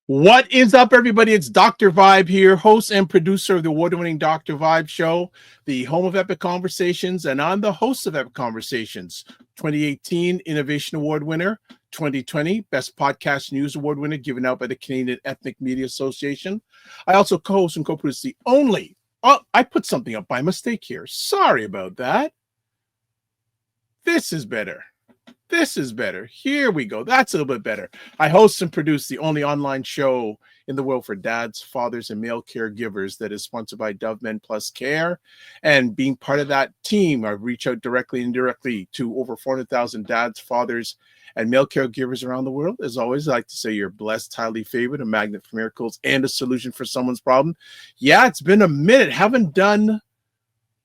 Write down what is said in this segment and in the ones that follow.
What is up, everybody? It's Dr. Vibe here, host and producer of the award-winning Dr. Vibe show, the home of Epic Conversations, and I'm the host of Epic Conversations, 2018 Innovation Award winner, 2020 Best Podcast News Award winner given out by the Canadian Ethnic Media Association. I also co-host and co-produce the only... Oh, I put something up by mistake here. Sorry about that. This is better. This is better. Here we go. That's a little bit better. I host and produce the only online show in the world for dads, fathers, and male caregivers that is sponsored by Dove Men Plus Care. And being part of that team, I've reached out directly and indirectly to over 400,000 dads, fathers, and male caregivers around the world. As always, I like to say you're blessed, highly favored, a magnet for miracles, and a solution for someone's problem. Yeah, it's been a minute. Haven't done...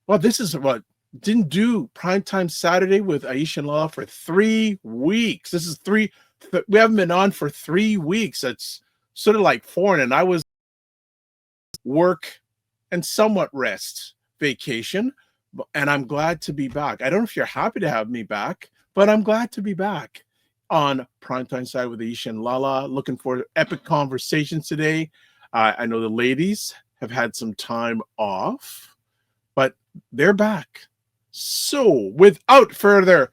Well, this is what... Didn't do Primetime Saturday with Aisha and LaLa for 3 weeks. This is we haven't been on for 3 weeks. That's sort of like foreign. And I was work and somewhat rest vacation. And I'm glad to be back. I don't know if you're happy to have me back, but I'm glad to be back on Primetime Saturday with Aisha and LaLa. Looking for epic conversations today. I know the ladies have had some time off, but they're back. So, without further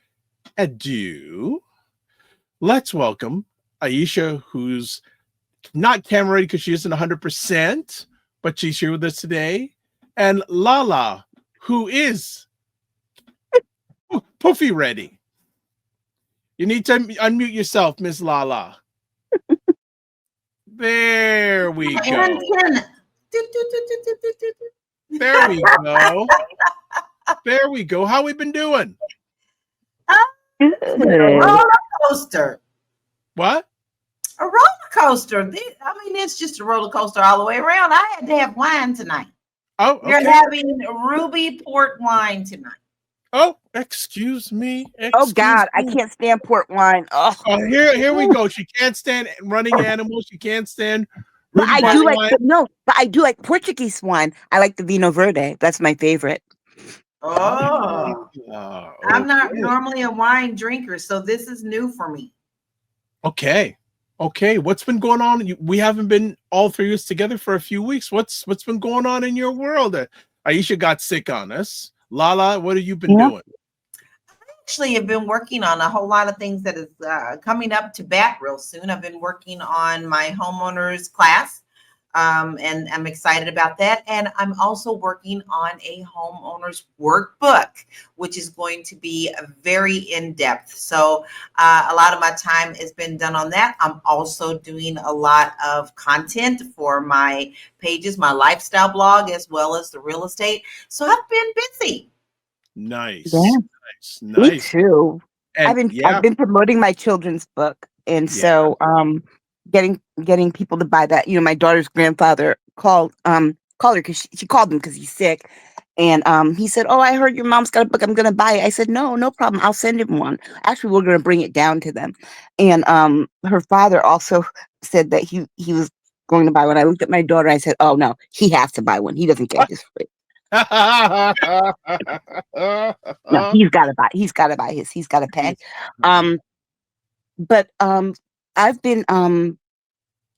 ado, let's welcome Aisha, who's not camera ready because she isn't 100%, but she's here with us today, and LaLa, who is poofy ready. You need to unmute yourself, Miss LaLa. There we go. There we go. There we go. How we been doing? A roller coaster. What? A roller coaster. I mean, it's just a roller coaster all the way around. I had to have wine tonight. Oh, okay. You're having Ruby port wine tonight. Oh, excuse me. Oh God, I can't stand port wine. Oh, here we go. She can't stand running animals. She can't stand. But I do like Portuguese wine. I like the Vino Verde. That's my favorite. Oh, I'm not normally a wine drinker, so this is new for me. Okay. What's been going on? We haven't been all 3 years together for a few weeks. What's been going on in your world? Aisha got sick on us. LaLa, what have you been doing? I actually have been working on a whole lot of things that is coming up to bat real soon. I've been working on my homeowners class. And I'm excited about that. And I'm also working on a homeowner's workbook, which is going to be very in-depth. So a lot of my time has been done on that. I'm also doing a lot of content for my pages, my lifestyle blog, as well as the real estate. So I've been busy. Nice. Yeah. Nice. Me too. And I've been promoting my children's book. And so getting people to buy that. You know, my daughter's grandfather called her because she called him because he's sick. And he said, "Oh, I heard your mom's got a book. I'm going to buy it." I said, No problem. I'll send him one. Actually, we're going to bring it down to them. And her father also said that he was going to buy one. I looked at my daughter. I said, "Oh, no, he has to buy one. He doesn't get his free." No, he's got to buy his. He's got to pay. But I've been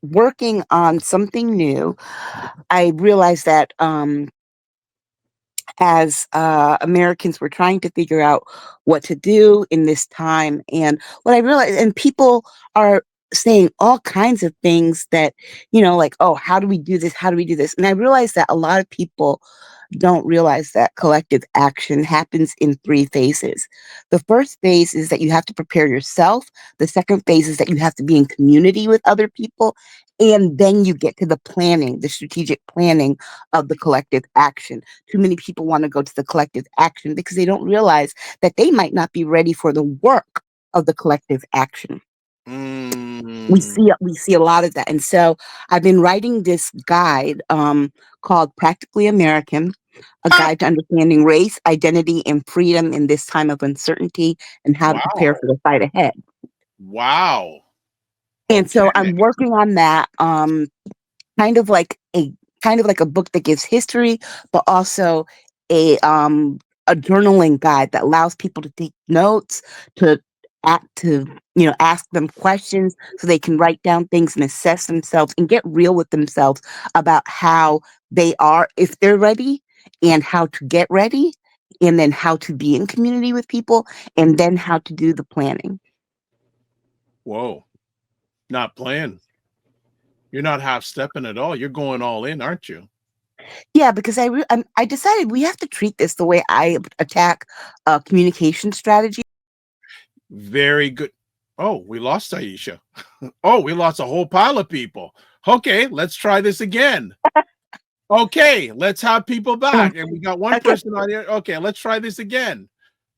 working on something new. I realized that as Americans were trying to figure out what to do in this time, and what I realized, and people are saying all kinds of things that, you know, like, oh, how do we do this? How do we do this? And I realized that a lot of people don't realize that collective action happens in 3 phases. The first phase is that you have to prepare yourself. The second phase is that you have to be in community with other people. And then you get to the planning, the strategic planning of the collective action. Too many people want to go to the collective action because they don't realize that they might not be ready for the work of the collective action. We see a lot of that. And so I've been writing this guide called Practically American. A Guide to Understanding Race, Identity, and Freedom in This Time of Uncertainty, and How to Prepare Wow. for the Fight Ahead. Wow. And so Okay. I'm working on that, kind of like a book that gives history, but also a a journaling guide that allows people to take notes, to ask them questions so they can write down things and assess themselves and get real with themselves about how they are, if they're ready, and how to get ready, and then how to be in community with people, and then how to do the planning. Whoa. Not playing. You're not half stepping at all. You're going all in, aren't you? Yeah, because I decided we have to treat this the way I attack communication strategy. Very good. Oh, we lost Aisha. Oh, we lost a whole pile of people. Okay, let's try this again. Okay, let's have people back. And we got one Okay, person on here. Okay, let's try this again.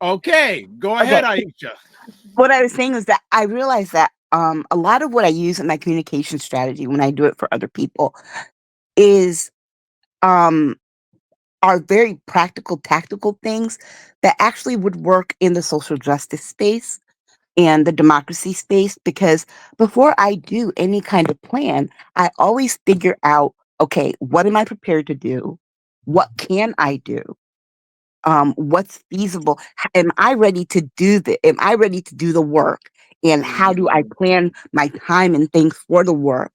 Okay, go okay. ahead, Aisha. What I was saying is that I realized that a lot of what I use in my communication strategy when I do it for other people is um, are very practical, tactical things that actually would work in the social justice space and the democracy space. Because before I do any kind of plan, I always figure out, okay, what am I prepared to do? What can I do? What's feasible? Am I ready to do am I ready to do the work? And how do I plan my time and things for the work?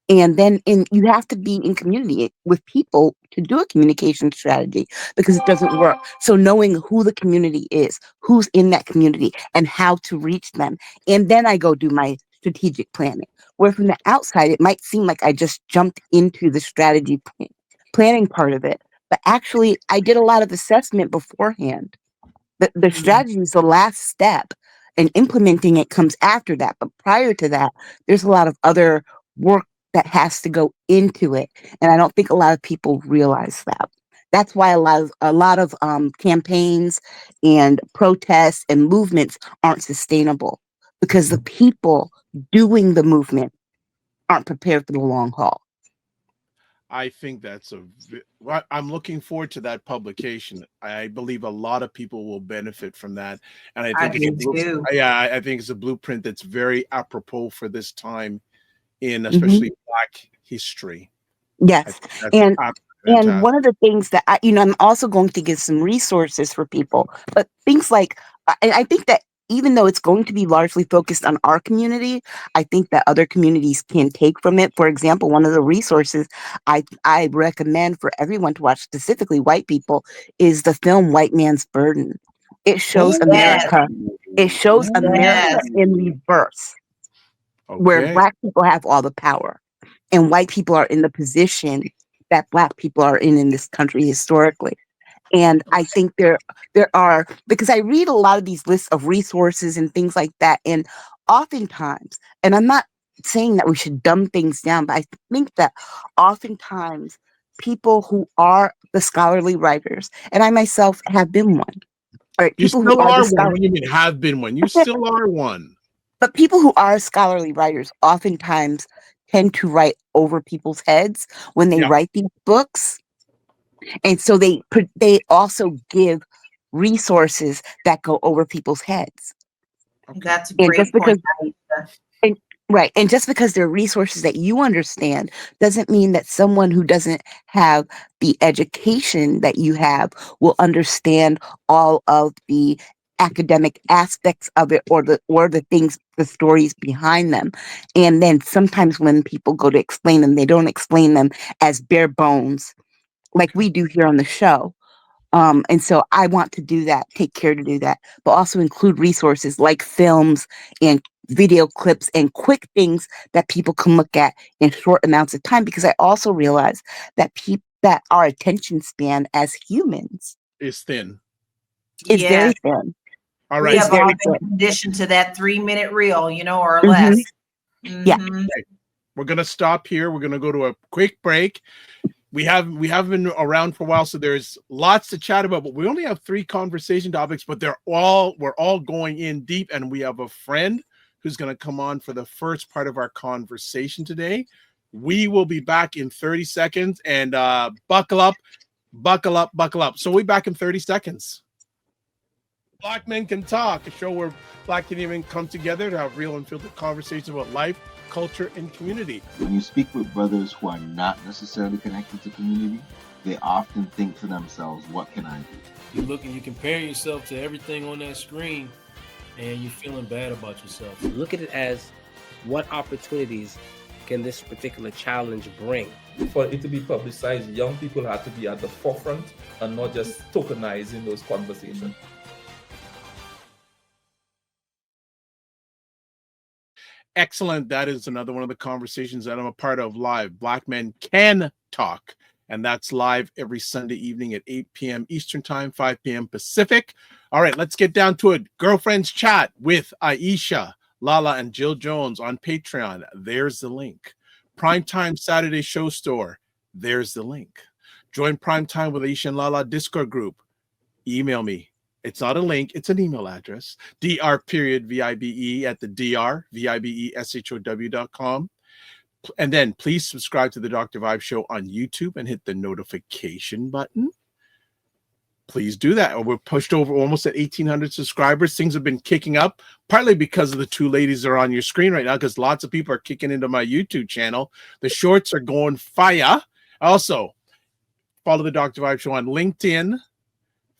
And then you have to be in community with people to do a communication strategy, because it doesn't work. So knowing who the community is, who's in that community, and how to reach them. And then I go do my strategic planning. Where from the outside, it might seem like I just jumped into the strategy planning part of it. But actually, I did a lot of assessment beforehand. The strategy is the last step, and implementing it comes after that. But prior to that, there's a lot of other work that has to go into it, and I don't think a lot of people realize that. That's why a lot of campaigns and protests and movements aren't sustainable, because the people doing the movement aren't prepared for the long haul. I think that's I'm looking forward to that publication. I believe a lot of people will benefit from that. And I I think do too. yeah, I think it's a blueprint that's very apropos for this time in Mhm. especially Black history. I Yes. think that's And absolutely and fantastic. one of the things that I'm also going to give some resources for people, but things like, and I think that even though it's going to be largely focused on our community, I think that other communities can take from it. For example, one of the resources I recommend for everyone to watch, specifically white people, is the film White Man's Burden. It shows Oh, Yes, America. It shows America yes. in ooh. reverse, where Okay. Black people have all the power and white people are in the position that Black people are in this country historically. And I think there are, because I read a lot of these lists of resources and things like that, and oftentimes, and I'm not saying that we should dumb things down, but I think that oftentimes people who are the scholarly writers, and I myself have been one, right? You People who still are the are one. scholar, What do you mean have been one? You still are one. but people who are scholarly writers oftentimes tend to write over people's heads when they Yeah. write these books, and so they also give resources that go over people's heads. Okay. That's a And just great because point, Aisha. and, right, and just because they're resources that you understand doesn't mean that someone who doesn't have the education that you have will understand all of the academic aspects of it, or the things, the stories behind them. And then sometimes when people go to explain them, they don't explain them as bare bones like Okay. we do here on the show. And so I want to do that, take care to do that, but also include resources like films and video clips and quick things that people can look at in short amounts of time. Because I also realize that that our attention span as humans It's thin. is very Yes, Okay. thin. All we right. It's have So all very been thin. conditioned to that 3-minute reel, or Hmm. less. Yeah. Hmm. we're gonna stop here. We're gonna go to a quick break. We have been around for a while, so there's lots to chat about, but we only have 3 conversation topics, but we're all going in deep, and we have a friend who's gonna come on for the first part of our conversation today. We will be back in 30 seconds, and buckle up. Buckle up, buckle up. So we'll be back in 30 seconds. Black Men Can Talk, a show where Black Canadians come together to have real and filtered conversations about life, culture, and community. When you speak with brothers who are not necessarily connected to community, they often think to themselves, what can I do? You look and you compare yourself to everything on that screen and you're feeling bad about yourself. Look at it as what opportunities can this particular challenge bring? For it to be publicized, young people have to be at the forefront and not just tokenizing those conversations. Excellent. That is another one of the conversations that I'm a part of live. Black Men Can Talk. And that's live every Sunday evening at 8 p.m. Eastern Time, 5 p.m. Pacific. All right, let's get down to it. Girlfriends Chat with Aisha, LaLa, and Jill Jones on Patreon. There's the link. Primetime Saturday Show Store. There's the link. Join Primetime with Aisha and LaLa Discord group. Email me. It's not a link. It's an email address. dr.vibe at the drvibeshow.com. And then please subscribe to the Dr. Vibe Show on YouTube and hit the notification button. Please do that. We're pushed over almost at 1,800 subscribers. Things have been kicking up, partly because of the two ladies that are on your screen right now, because lots of people are kicking into my YouTube channel. The shorts are going fire. Also, follow the Dr. Vibe Show on LinkedIn,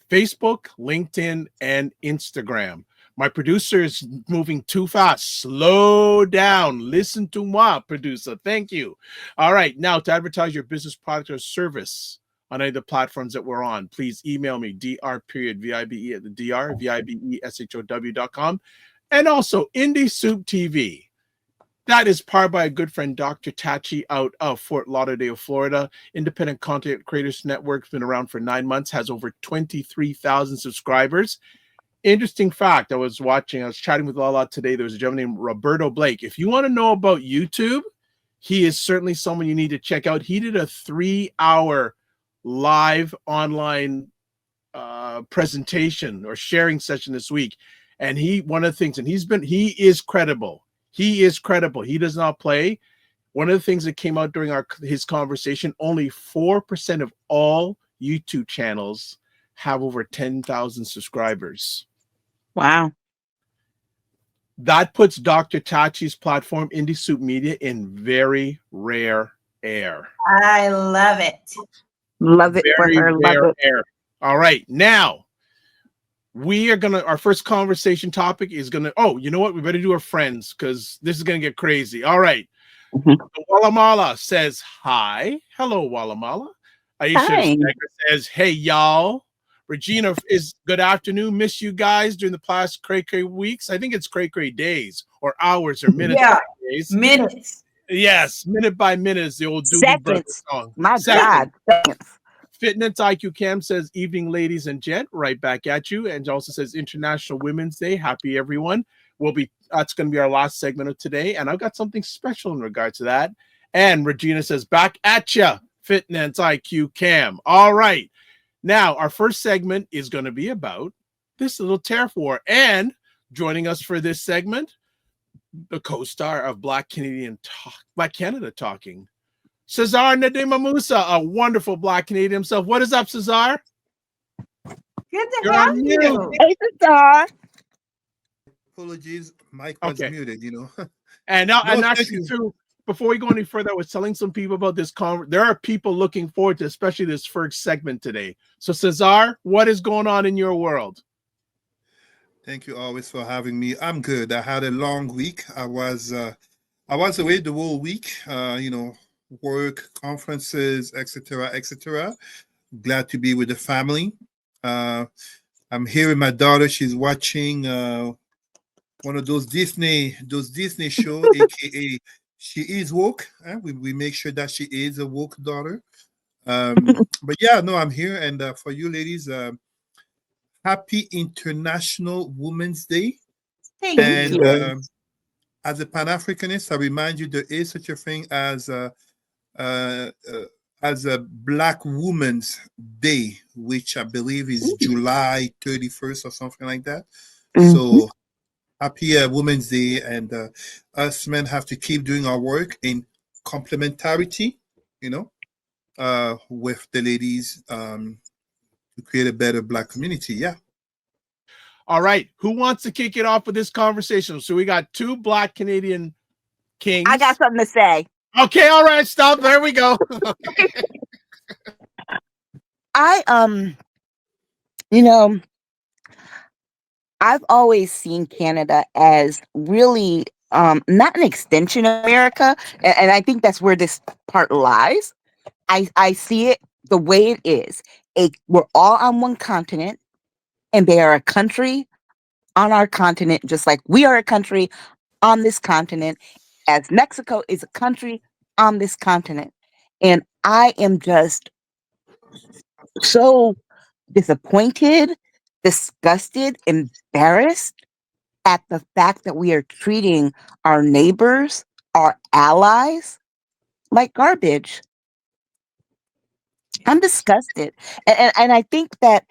Facebook, LinkedIn, and Instagram. My producer is moving too fast. Slow down. Listen to moi, producer. Thank you. All right. Now, to advertise your business, product, or service on any of the platforms that we're on, please email me, dr.vibe at the drvibeshow.com. And also, Indie Soup TV. That is powered by a good friend, Dr. Tachi, out of Fort Lauderdale, Florida. Independent Content Creators Network, been around for 9 months, has over 23,000 subscribers. Interesting fact, I was chatting with LaLa today. There was a gentleman named Roberto Blake. If you want to know about YouTube, he is certainly someone you need to check out. He did a 3-hour live online presentation or sharing session this week. And he is credible. He is credible. He does not play. One of the things that came out during his conversation, only 4% of all YouTube channels have over 10,000 subscribers. Wow. That puts Dr. Tachi's platform, Indie Soup Media, in very rare air. I love it. Love it for her. Love it. Air. All right. Now, our first conversation topic is you know what? We better do our friends because this is going to get crazy. All right. Walamala says, hi. Hello, Walamala. Aisha says, hey, y'all. Regina is good afternoon. Miss you guys during the past cray weeks. I think it's cray days or hours or minutes. Yeah, days. minutes. Yes, minute by minute is the old Doobie Brothers song. My God. Fitness IQ Cam says, evening, ladies and gent. Right back at you. And also says International Women's Day. Happy everyone. That's going to be our last segment of today. And I've got something special in regard to that. And Regina says, back at ya, Fitness IQ Cam. All right. Now, our first segment is going to be about this little tariff war. And joining us for this segment, the co-star of Black Canada Talking, Cesar Ndema Moussa, a wonderful Black Canadian himself. What is up, Cesar? Good to have you. Hey, Cesar. Apologies, mic was muted, And now, too, before we go any further, I was telling some people about this there are people looking forward to especially this first segment today. So, Cesar, what is going on in your world? Thank you always for having me. I'm good. I had a long week. I was away the whole week, work, conferences, etc. Glad to be with the family. I'm here with my daughter. She's watching one of those Disney shows, aka she is woke. We make sure that she is a woke daughter. But yeah, no, I'm here. And for you ladies, happy International Women's Day. Thank you. As a Pan-Africanist, I remind you there is such a thing as a Black Women's Day, which I believe is July 31st or something like that. So happy Women's Day, and us men have to keep doing our work in complementarity, with the ladies to create a better Black community. Yeah. All right. Who wants to kick it off with this conversation? So we got two Black Canadian kings. I got something to say. Okay. All right. Stop. There we go. Okay. You know, I've always seen Canada as really not an extension of America, and I think that's where this part lies. I see it the way it is. We're all on one continent, and they are a country on our continent, just like we are a country on this continent, as Mexico is a country on this continent. And I am just so disappointed, disgusted, embarrassed at the fact that we are treating our neighbors, our allies, like garbage. I'm disgusted. And I think that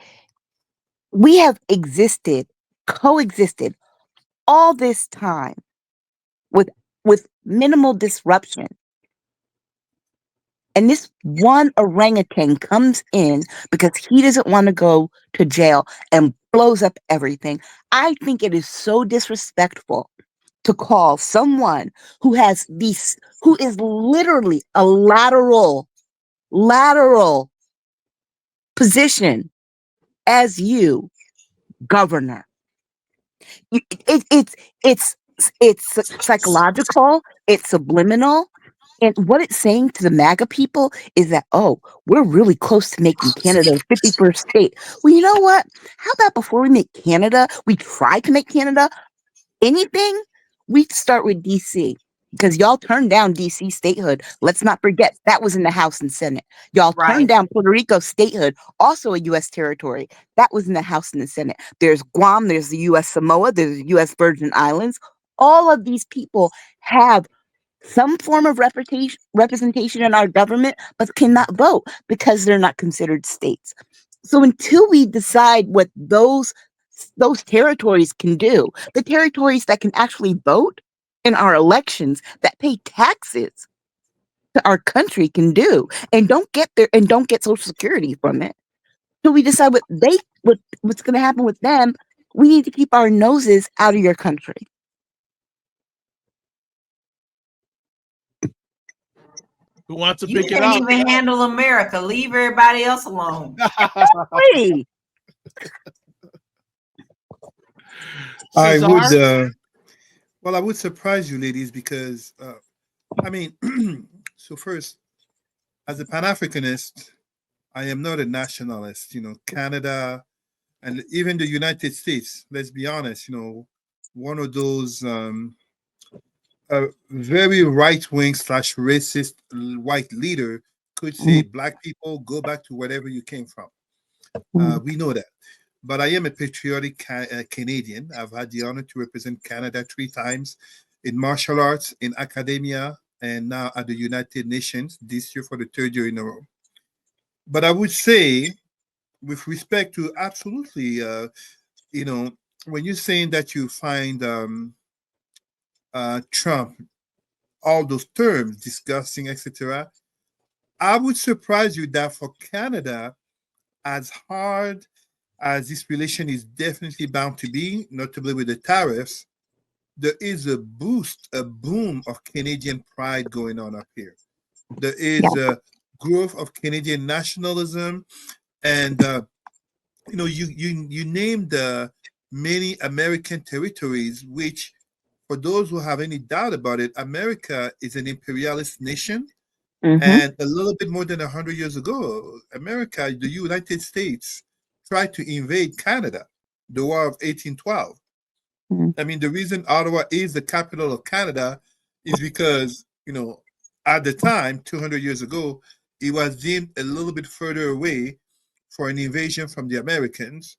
we have coexisted all this time with minimal disruption. And this one orangutan comes in because he doesn't want to go to jail and blows up everything. I think it is so disrespectful to call someone who is literally a lateral position as you, governor. It's psychological, it's subliminal. And what it's saying to the MAGA people is that, oh, we're really close to making Canada a 51st state. Well, you know what? How about before we make Canada, we try to make Canada anything? We start with DC, because y'all turned down DC statehood. Let's not forget that was in the House and Senate. Y'all turned down Puerto Rico statehood, also a U.S. territory. That was in the House and the Senate. There's Guam, there's the U.S. Samoa, there's the U.S. Virgin Islands. All of these people have some form of representation in our government, but cannot vote because they're not considered states. So until we decide what those territories can do, the territories that can actually vote in our elections, that pay taxes to our country can do, and don't get Social Security from it. So we decide what's going to happen with them. We need to keep our noses out of your country. Who wants to You pick it can't up? even handle America. Leave everybody else alone. Hey. I would, Cesar? I would surprise you, ladies, because I mean, so first, as a Pan-Africanist, I am not a nationalist. You know, Canada and even the United States. Let's be honest. You know, one of those very right-wing / racist white leader could say, "Black people, go back to wherever you came from." We know that. But I am a patriotic Canadian. I've had the honor to represent Canada 3 times in martial arts, in academia, and now at the United Nations this year for the 3rd year in a row. But I would say, with respect to absolutely, you know, when you're saying that you find Trump, all those terms, disgusting, etc., I would surprise you that for Canada, as hard as this relation is definitely bound to be, notably with the tariffs, there is a boom of Canadian pride going on up here. There is a growth of Canadian nationalism, and you know, you named many American territories, which, for those who have any doubt about it, America is an imperialist nation. And a little bit more than 100 years ago, America, the United States, tried to invade Canada, the War of 1812. I mean, the reason Ottawa is the capital of Canada is because, you know, at the time, 200 years ago, it was deemed a little bit further away for an invasion from the Americans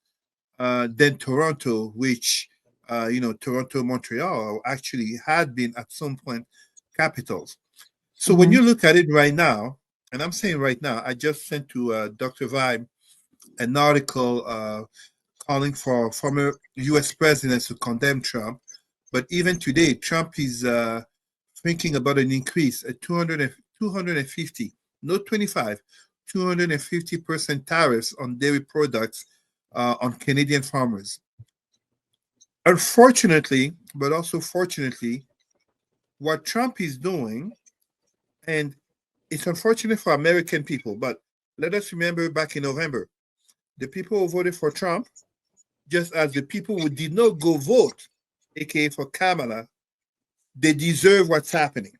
than Toronto, which, you know, Toronto, Montreal actually had been at some point capitals. So when you look at it right now, and I'm saying right now, I just sent to Dr. Vibe an article calling for former US presidents to condemn Trump. But even today, Trump is thinking about an increase, a 250 no 25, 250% tariffs on dairy products on Canadian farmers. Unfortunately, but also fortunately, what Trump is doing, and it's unfortunate for American people, but let us remember back in November, the people who voted for Trump, just as the people who did not go vote, aka for Kamala, they deserve what's happening.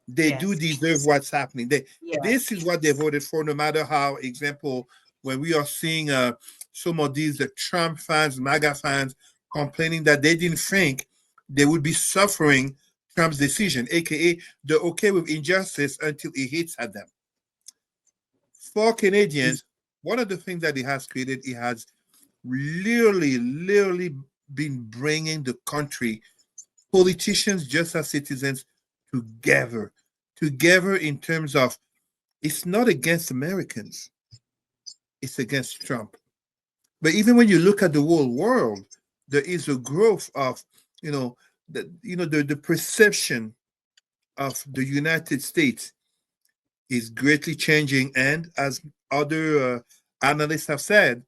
They do Yes. deserve what's happening. Yes. This is what they voted for, no matter how, example, when we are seeing some of these the Trump fans, MAGA fans, complaining that they didn't think they would be suffering Trump's decision, aka they're okay with injustice until it hits at them. For Canadians, one of the things that it has created, it has literally been bringing the country, politicians just as citizens, together in terms of it's not against Americans, it's against Trump. But even when you look at the whole world, there is a growth of the perception of the United States is greatly changing, and as other analysts have said,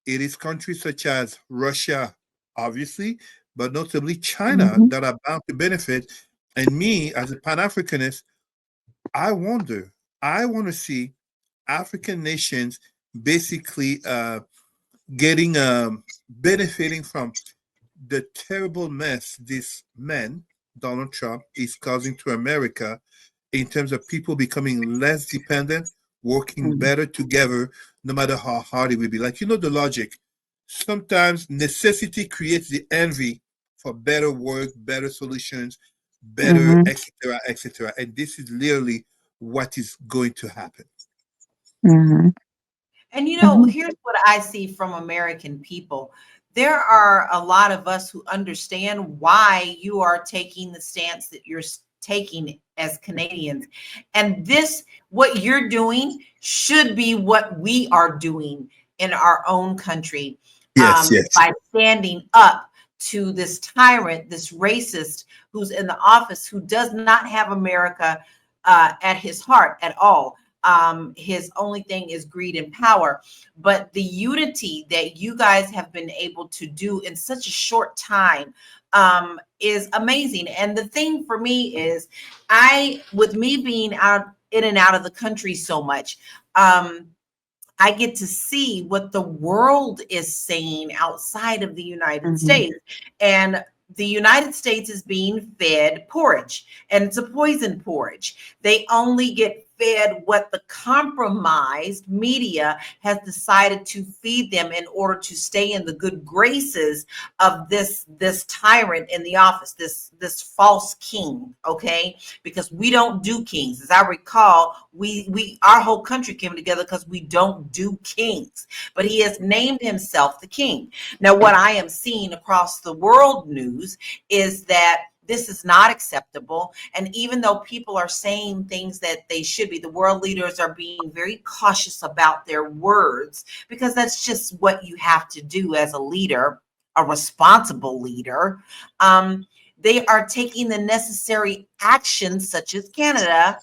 it is countries such as Russia, obviously, but notably China that are bound to benefit. And me, as a Pan-Africanist, I want to see African nations basically getting benefiting from the terrible mess this man, Donald Trump, is causing to America in terms of people becoming less dependent, working better together, no matter how hard it will be. Like, the logic. Sometimes necessity creates the envy for better work, better solutions, better, etc., etc. And this is literally what is going to happen. And here's what I see from American people. There are a lot of us who understand why you are taking the stance that you're taking as Canadians. And what you're doing should be what we are doing in our own country. Yes. By standing up to this tyrant, this racist who's in the office, who does not have America at his heart at all. His only thing is greed and power. But the unity that you guys have been able to do in such a short time is amazing. And the thing for me is, with me being out in and out of the country so much, I get to see what the world is saying outside of the United States. And the United States is being fed porridge, and it's a poison porridge. They only get fed what the compromised media has decided to feed them in order to stay in the good graces of this tyrant in the office, this false king. Okay, because we don't do kings. As I recall, our whole country came together because we don't do kings, but he has named himself the king. Now, what I am seeing across the world news is that this is not acceptable. And even though people are saying things that they should be, the world leaders are being very cautious about their words, because that's just what you have to do as a leader, a responsible leader. They are taking the necessary actions, such as Canada,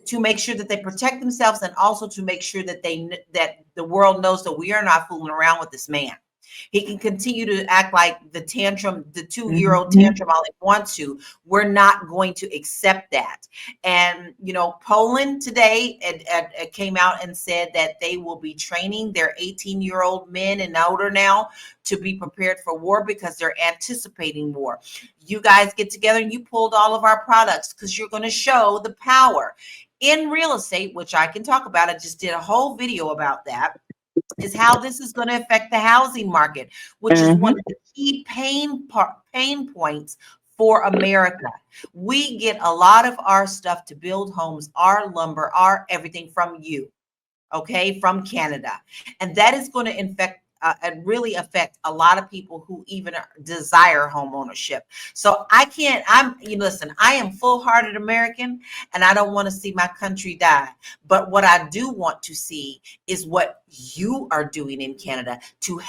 to make sure that they protect themselves, and also to make sure that the world knows that we are not fooling around with this man. He can continue to act like the 2-year-old tantrum all he wants to. We're not going to accept that. And, Poland today came out and said that they will be training their 18-year-old men and older now to be prepared for war, because they're anticipating war. You guys get together and you pulled all of our products because you're going to show the power in real estate, which I can talk about. I just did a whole video about that. Is how this is going to affect the housing market, which is one of the key pain points for America. We get a lot of our stuff to build homes, our lumber, our everything from you, okay, from Canada. And that is going to really affect a lot of people who even desire home ownership. So listen, I am full-hearted American, and I don't want to see my country die. But what I do want to see is what you are doing in Canada to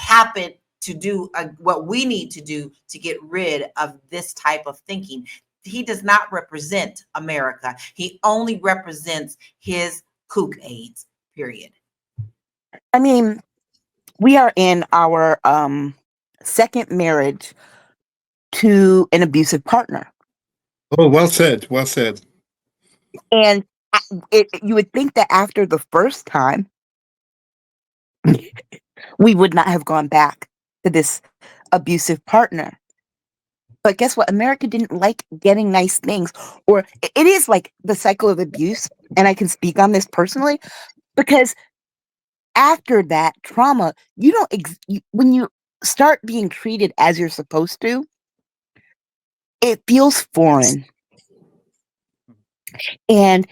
do what we need to do to get rid of this type of thinking. He does not represent America. He only represents his kook aides, period. I mean, we are in our second marriage to an abusive partner. Oh, well said. Well said. And you would think that after the first time, we would not have gone back to this abusive partner. But guess what? America didn't like getting nice things, or it is like the cycle of abuse. And I can speak on this personally because after that trauma, you don't, when you start being treated as you're supposed to, it feels foreign. And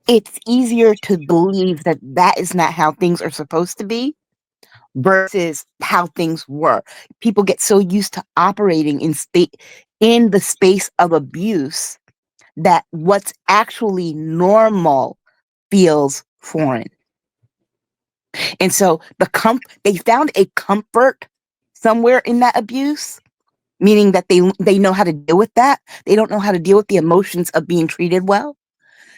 it's easier to believe that that is not how things are supposed to be versus how things were. People get so used to operating in the space of abuse that what's actually normal feels foreign. And so they found a comfort somewhere in that abuse, meaning that they know how to deal with that. They don't know how to deal with the emotions of being treated well.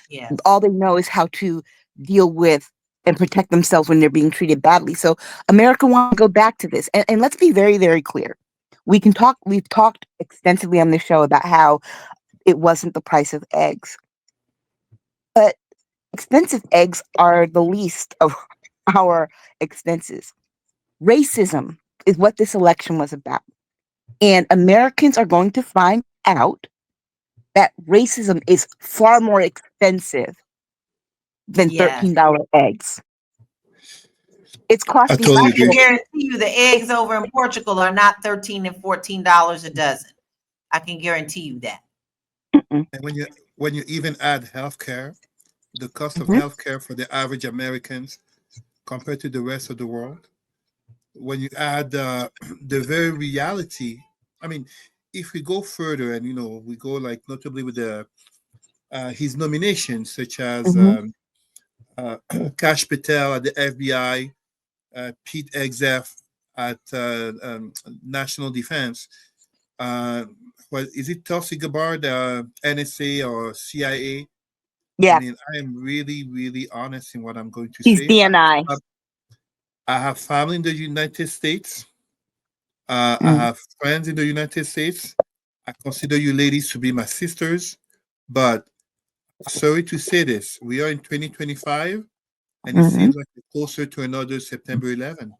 Yes. All they know is how to deal with and protect themselves when they're being treated badly. So America wants to go back to this. And let's be very, very clear. We've talked extensively on this show about how it wasn't the price of eggs. But expensive eggs are the least of our expenses. Racism is what this election was about. And Americans are going to find out that racism is far more expensive than Yes. $13 eggs. It's costing totally I can agree. guarantee you the eggs over in Portugal are not $13 and $14 a dozen. I can guarantee you that. And when you even add healthcare, the cost of Mhm. healthcare for the average Americans compared to the rest of the world, when you add the very reality, I mean, if we go further and we go like notably with the his nominations such as Mhm. Kash Patel at the FBI, Pete Hegseth at National Defense. Well, is it Tulsi Gabbard, NSA or CIA? I Yeah, mean, I am really, really honest in what I'm going to he's say. DNI. I have family in the United States. I Mm. have friends in the United States. I consider you ladies to be my sisters. But sorry to say this, we are in 2025, and it Mhm. seems like we're closer to another September 11.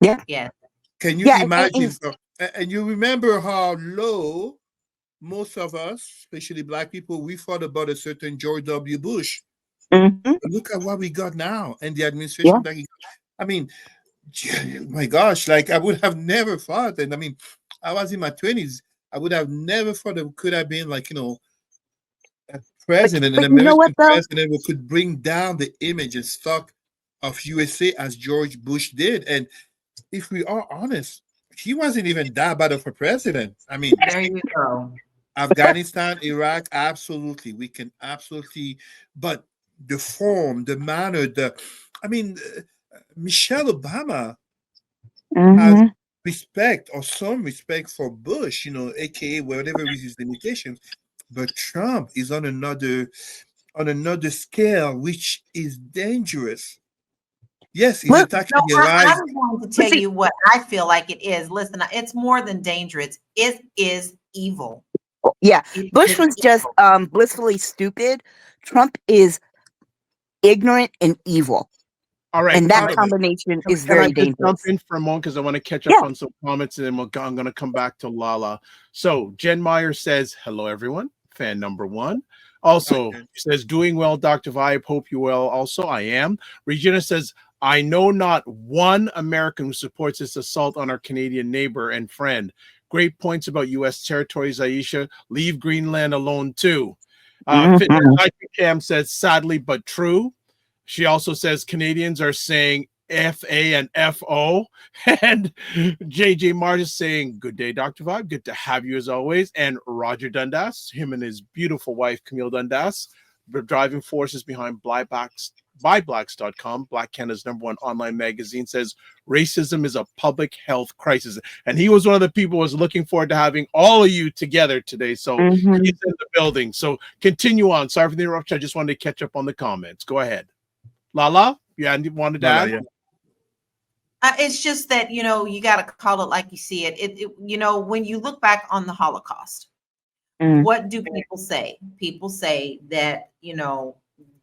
Yeah, Yes. Can you yeah, imagine? And you remember how low most of us, especially Black people, we thought about a certain George W. Bush. mhm. But look at what we got now and the Yeah. administration that he got. I mean, my gosh, like I would have never thought. And I mean, I was in my 20s. I would have never thought it could have been like, a president, an But you know what American though? president who could bring down the image and stock of USA as George Bush did. And if we are honest, he wasn't even that bad of a president. I mean, There you go. Afghanistan, Iraq, absolutely. We can absolutely, but the form, the manner, I mean, Michelle Obama has Mhm. respect or some respect for Bush, aka whatever is his limitations. But Trump is on another scale, which is dangerous. Yes, he's Look, attacking the I'm lives. going to but tell see, you what I feel like it is. Listen, it's more than dangerous. It is evil. yeah, It Bush is was just evil. blissfully stupid. Trump is ignorant and evil. All right. And that Part of it. combination is Can I very just jump dangerous. in for a moment because I want to catch up Yeah. on some comments and then I'm going to come back to Lala. So Jen Meyer says, hello, everyone. Fan number one. Also Okay. says, doing well, Dr. Vibe. Hope you well. Also, I am. Regina says, I know not one American who supports this assault on our Canadian neighbor and friend. Great points about U.S. territories, Aisha. Leave Greenland alone, too. Fitness Mhm. Cam says, sadly but true. She also says Canadians are saying FA and FO. And JJ Martin is saying, good day, Dr. Vibe. Good to have you as always. And Roger Dundas, him and his beautiful wife, Camille Dundas, the driving forces behind BuyBlacks.com, Black Canada's #1 online magazine, says racism is a public health crisis. And he was one of the people who was looking forward to having all of you together today. So he's Mhm. in the building. So continue on. Sorry for the interruption. I just wanted to catch up on the comments. Go ahead. LaLa, yeah, and you wanted to LaLa, add? yeah. It's just that, you got to call it like you see it. When you look back on the Holocaust, Mm. what do people say? People say that,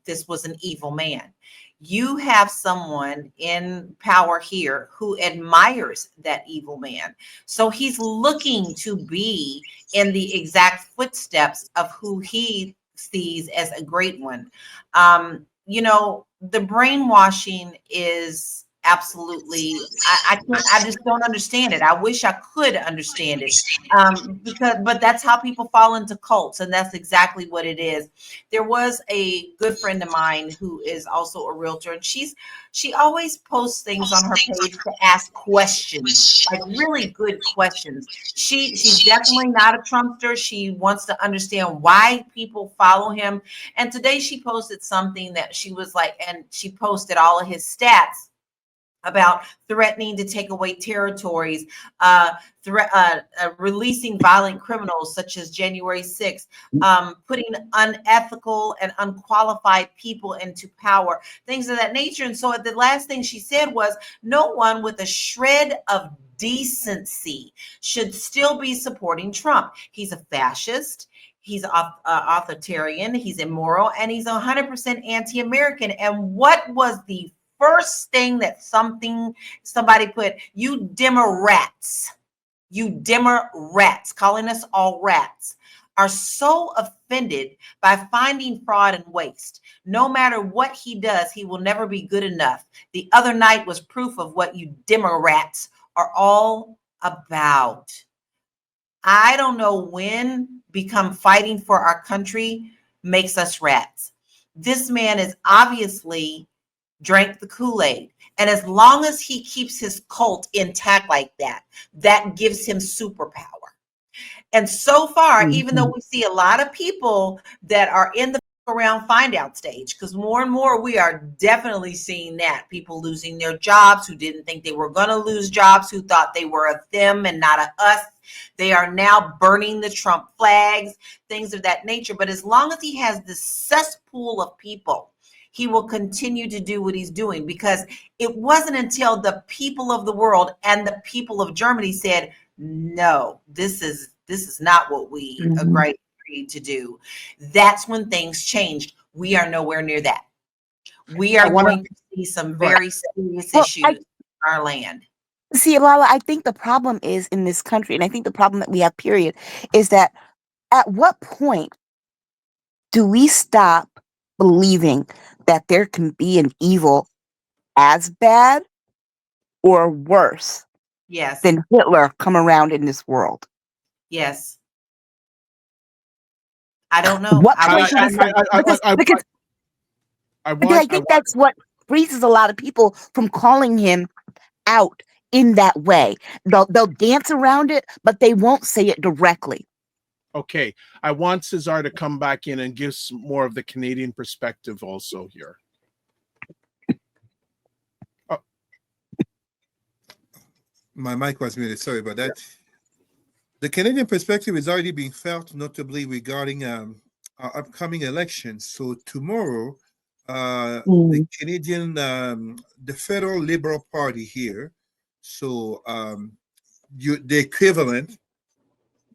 this was an evil man. You have someone in power here who admires that evil man. So he's looking to be in the exact footsteps of who he sees as a great one. The brainwashing is absolutely, I just don't understand it. I wish I could understand it. But that's how people fall into cults, and that's exactly what it is. There was a good friend of mine who is also a realtor, and she always posts things on her page to ask questions, like really good questions. She's definitely not a Trumpster. She wants to understand why people follow him. And today she posted something that she was like, and she posted all of his stats about threatening to take away territories, releasing violent criminals such as January 6th, putting unethical and unqualified people into power, things of that nature. And so the last thing she said was, no one with a shred of decency should still be supporting Trump. He's a fascist. He's authoritarian. He's immoral, and he's 100% anti-American. And what was the first thing that somebody put? You dimmer rats, calling us all rats, are so offended by finding fraud and waste. No matter what he does, he will never be good enough. The other night was proof of what you dimmer rats are all about. I don't know when become fighting for our country makes us rats. This man is obviously drank the Kool-Aid. And as long as he keeps his cult intact like that, that gives him superpower. And so far, even though we see a lot of people that are in the around find out stage, because more and more we are definitely seeing that people losing their jobs who didn't think they were going to lose jobs, who thought they were a them and not a us. They are now burning the Trump flags, things of that nature. But as long as he has this cesspool of people, he will continue to do what he's doing, because it wasn't until the people of the world and the people of Germany said, no, this is not what we agreed to do. That's when things changed. We are nowhere near that. We are going to see some very serious issues in our land. See, LaLa, I think the problem is in this country, and I think the problem that we have, period, is that at what point do we stop believing that there can be an evil as bad or worse Yes. than Hitler come around in this world? Yes. I don't know. What I point do we stop? Because I think that's what freezes a lot of people from calling him out in that way. They'll dance around it, but they won't say it directly. Okay, I want Cesar to come back in and give some more of the Canadian perspective also here. Oh. My mic was muted. Sorry about that. The Canadian perspective is already being felt, notably regarding our upcoming elections. So tomorrow, the Canadian, the federal Liberal Party here, so the equivalent,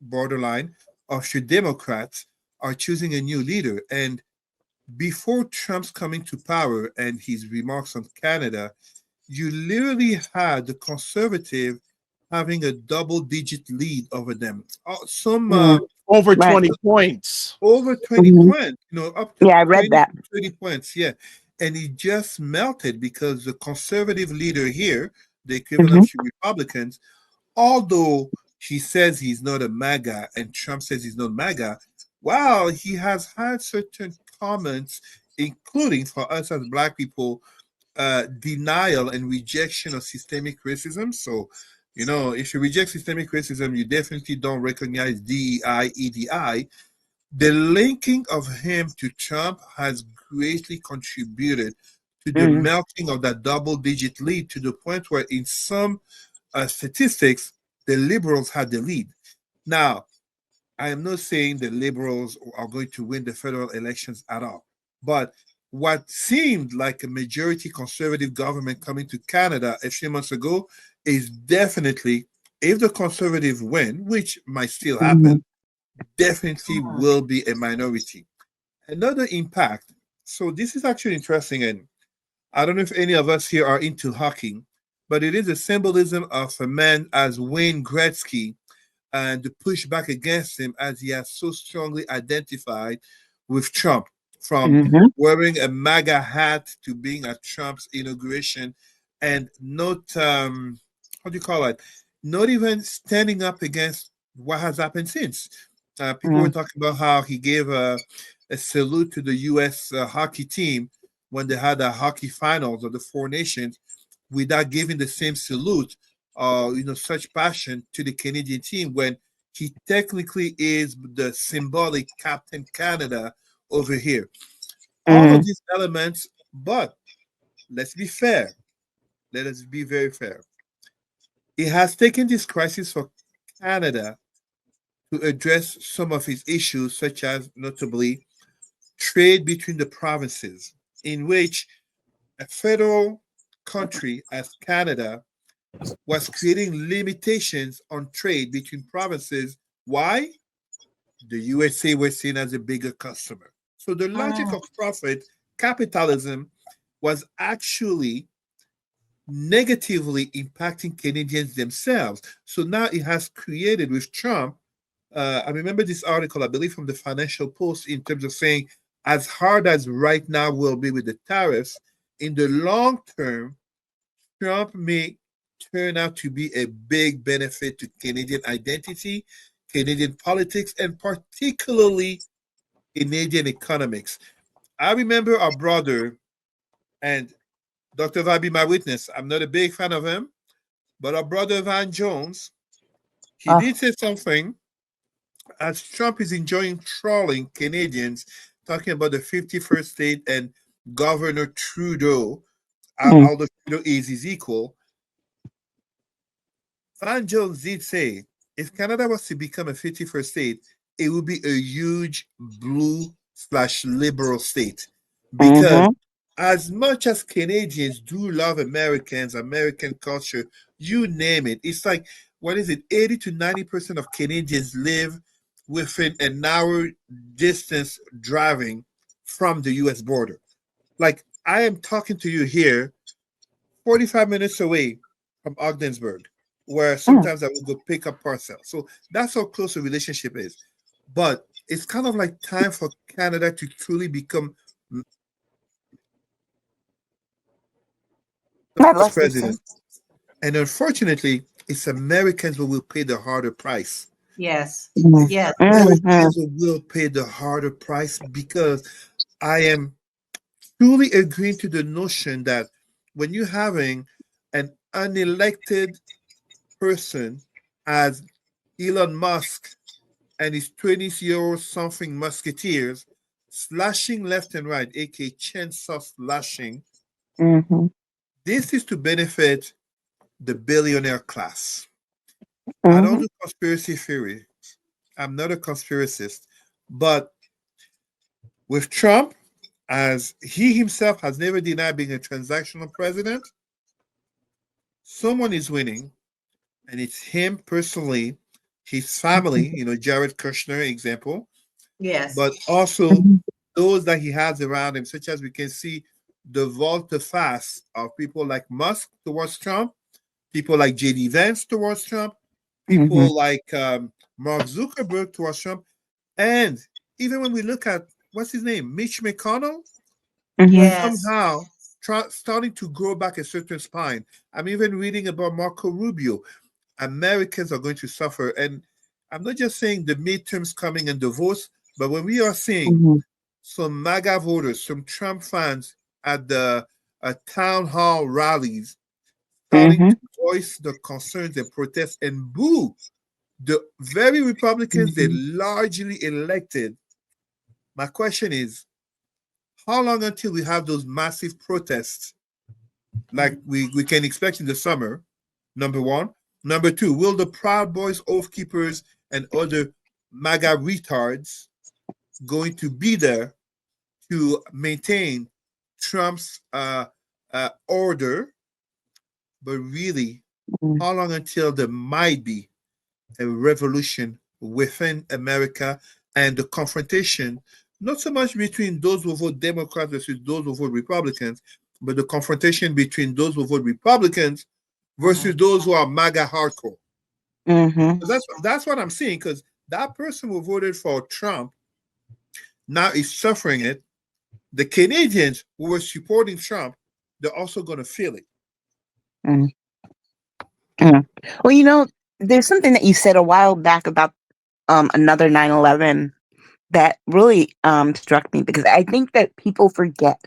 borderline, of your Democrats are choosing a new leader. And before Trump's coming to power and his remarks on Canada, you literally had the Conservative having a double-digit lead over them. Over 20 points. Over 20 points, up to I read 20, that. 30 points, yeah. And it just melted because the Conservative leader here, the equivalent of Republicans, although he says he's not a MAGA and Trump says he's not MAGA, well, he has had certain comments, including for us as Black people, denial and rejection of systemic racism. So, if you reject systemic racism, you definitely don't recognize DEI, EDI. The linking of him to Trump has greatly contributed to the melting of that double-digit lead, to the point where in some statistics, the Liberals had the lead. Now, I am not saying the Liberals are going to win the federal elections at all, but what seemed like a majority conservative government coming to Canada a few months ago is definitely, if the conservative win, which might still happen, definitely will be a minority. Another impact. So this is actually interesting, and I don't know if any of us here are into hockey, but it is a symbolism of a man as Wayne Gretzky and the pushback against him as he has so strongly identified with Trump, from wearing a MAGA hat to being at Trump's inauguration and not, what do you call it? Not even standing up against what has happened since. People were talking about how he gave a salute to the U.S. Hockey team when they had a hockey finals of the Four Nations without giving the same salute, such passion to the Canadian team when he technically is the symbolic Captain Canada over here. All of these elements, but let's be fair. Let us be very fair. It has taken this crisis for Canada to address some of its issues, such as notably trade between the provinces, in which a federal country as Canada was creating limitations on trade between provinces. Why? The USA was seen as a bigger customer. So the logic of profit capitalism was actually negatively impacting Canadians themselves. So now it has created with Trump. I remember this article, I believe, from the Financial Post, in terms of saying, as hard as right now will be with the tariffs, in the long term, Trump may turn out to be a big benefit to Canadian identity, Canadian politics, and particularly Canadian economics. I remember our brother, and Dr. Vabi, my witness, I'm not a big fan of him, but our brother Van Jones, he did say something as Trump is enjoying trolling Canadians, talking about the 51st state and Governor Trudeau, although Trudeau is his equal. Van Jones did say if Canada was to become a 51st state, it would be a huge blue/liberal state. Because as much as Canadians do love Americans, American culture, you name it, it's like, what is it? 80 to 90% of Canadians live within an hour distance driving from the US border. Like, I am talking to you here, 45 minutes away from Ogdensburg, where sometimes I will go pick up parcels. So that's how close the relationship is. But it's kind of like time for Canada to truly become president. And unfortunately, it's Americans who will pay the harder price. Yes. Yes. Americans who will pay the harder price, because I am truly agreeing to the notion that when you're having an unelected person as Elon Musk and his 20-year-old something musketeers slashing left and right, aka chainsaw slashing, this is to benefit the billionaire class. I don't do conspiracy theory. I'm not a conspiracist, but with Trump, as he himself has never denied being a transactional president, someone is winning, and it's him personally, his family, Jared Kushner example, Yes. but also those that he has around him, such as we can see the volte-face of people like Musk towards Trump, people like J.D. Vance towards Trump, people like Mark Zuckerberg towards Trump, and even when we look at, what's his name, Mitch McConnell, Yes. somehow starting to grow back a certain spine. I'm even reading about Marco Rubio. Americans are going to suffer. And I'm not just saying the midterms coming and the votes, but when we are seeing some MAGA voters, some Trump fans at the town hall rallies starting to voice the concerns and protests and boo the very Republicans they largely elected, my question is, how long until we have those massive protests like we can expect in the summer? Number one. Number two, will the Proud Boys, Oath Keepers, and other MAGA retards going to be there to maintain Trump's order, but really, Mm. how long until there might be a revolution within America and the confrontation, not so much between those who vote Democrats versus those who vote Republicans, but the confrontation between those who vote Republicans versus those who are MAGA hardcore. Mm-hmm. That's what I'm seeing, because that person who voted for Trump now is suffering it. The Canadians who were supporting Trump, they're also going to feel it. Mm. Mm. Well, you know, there's something that you said a while back about another 9/11 that really struck me, because I think that people forget.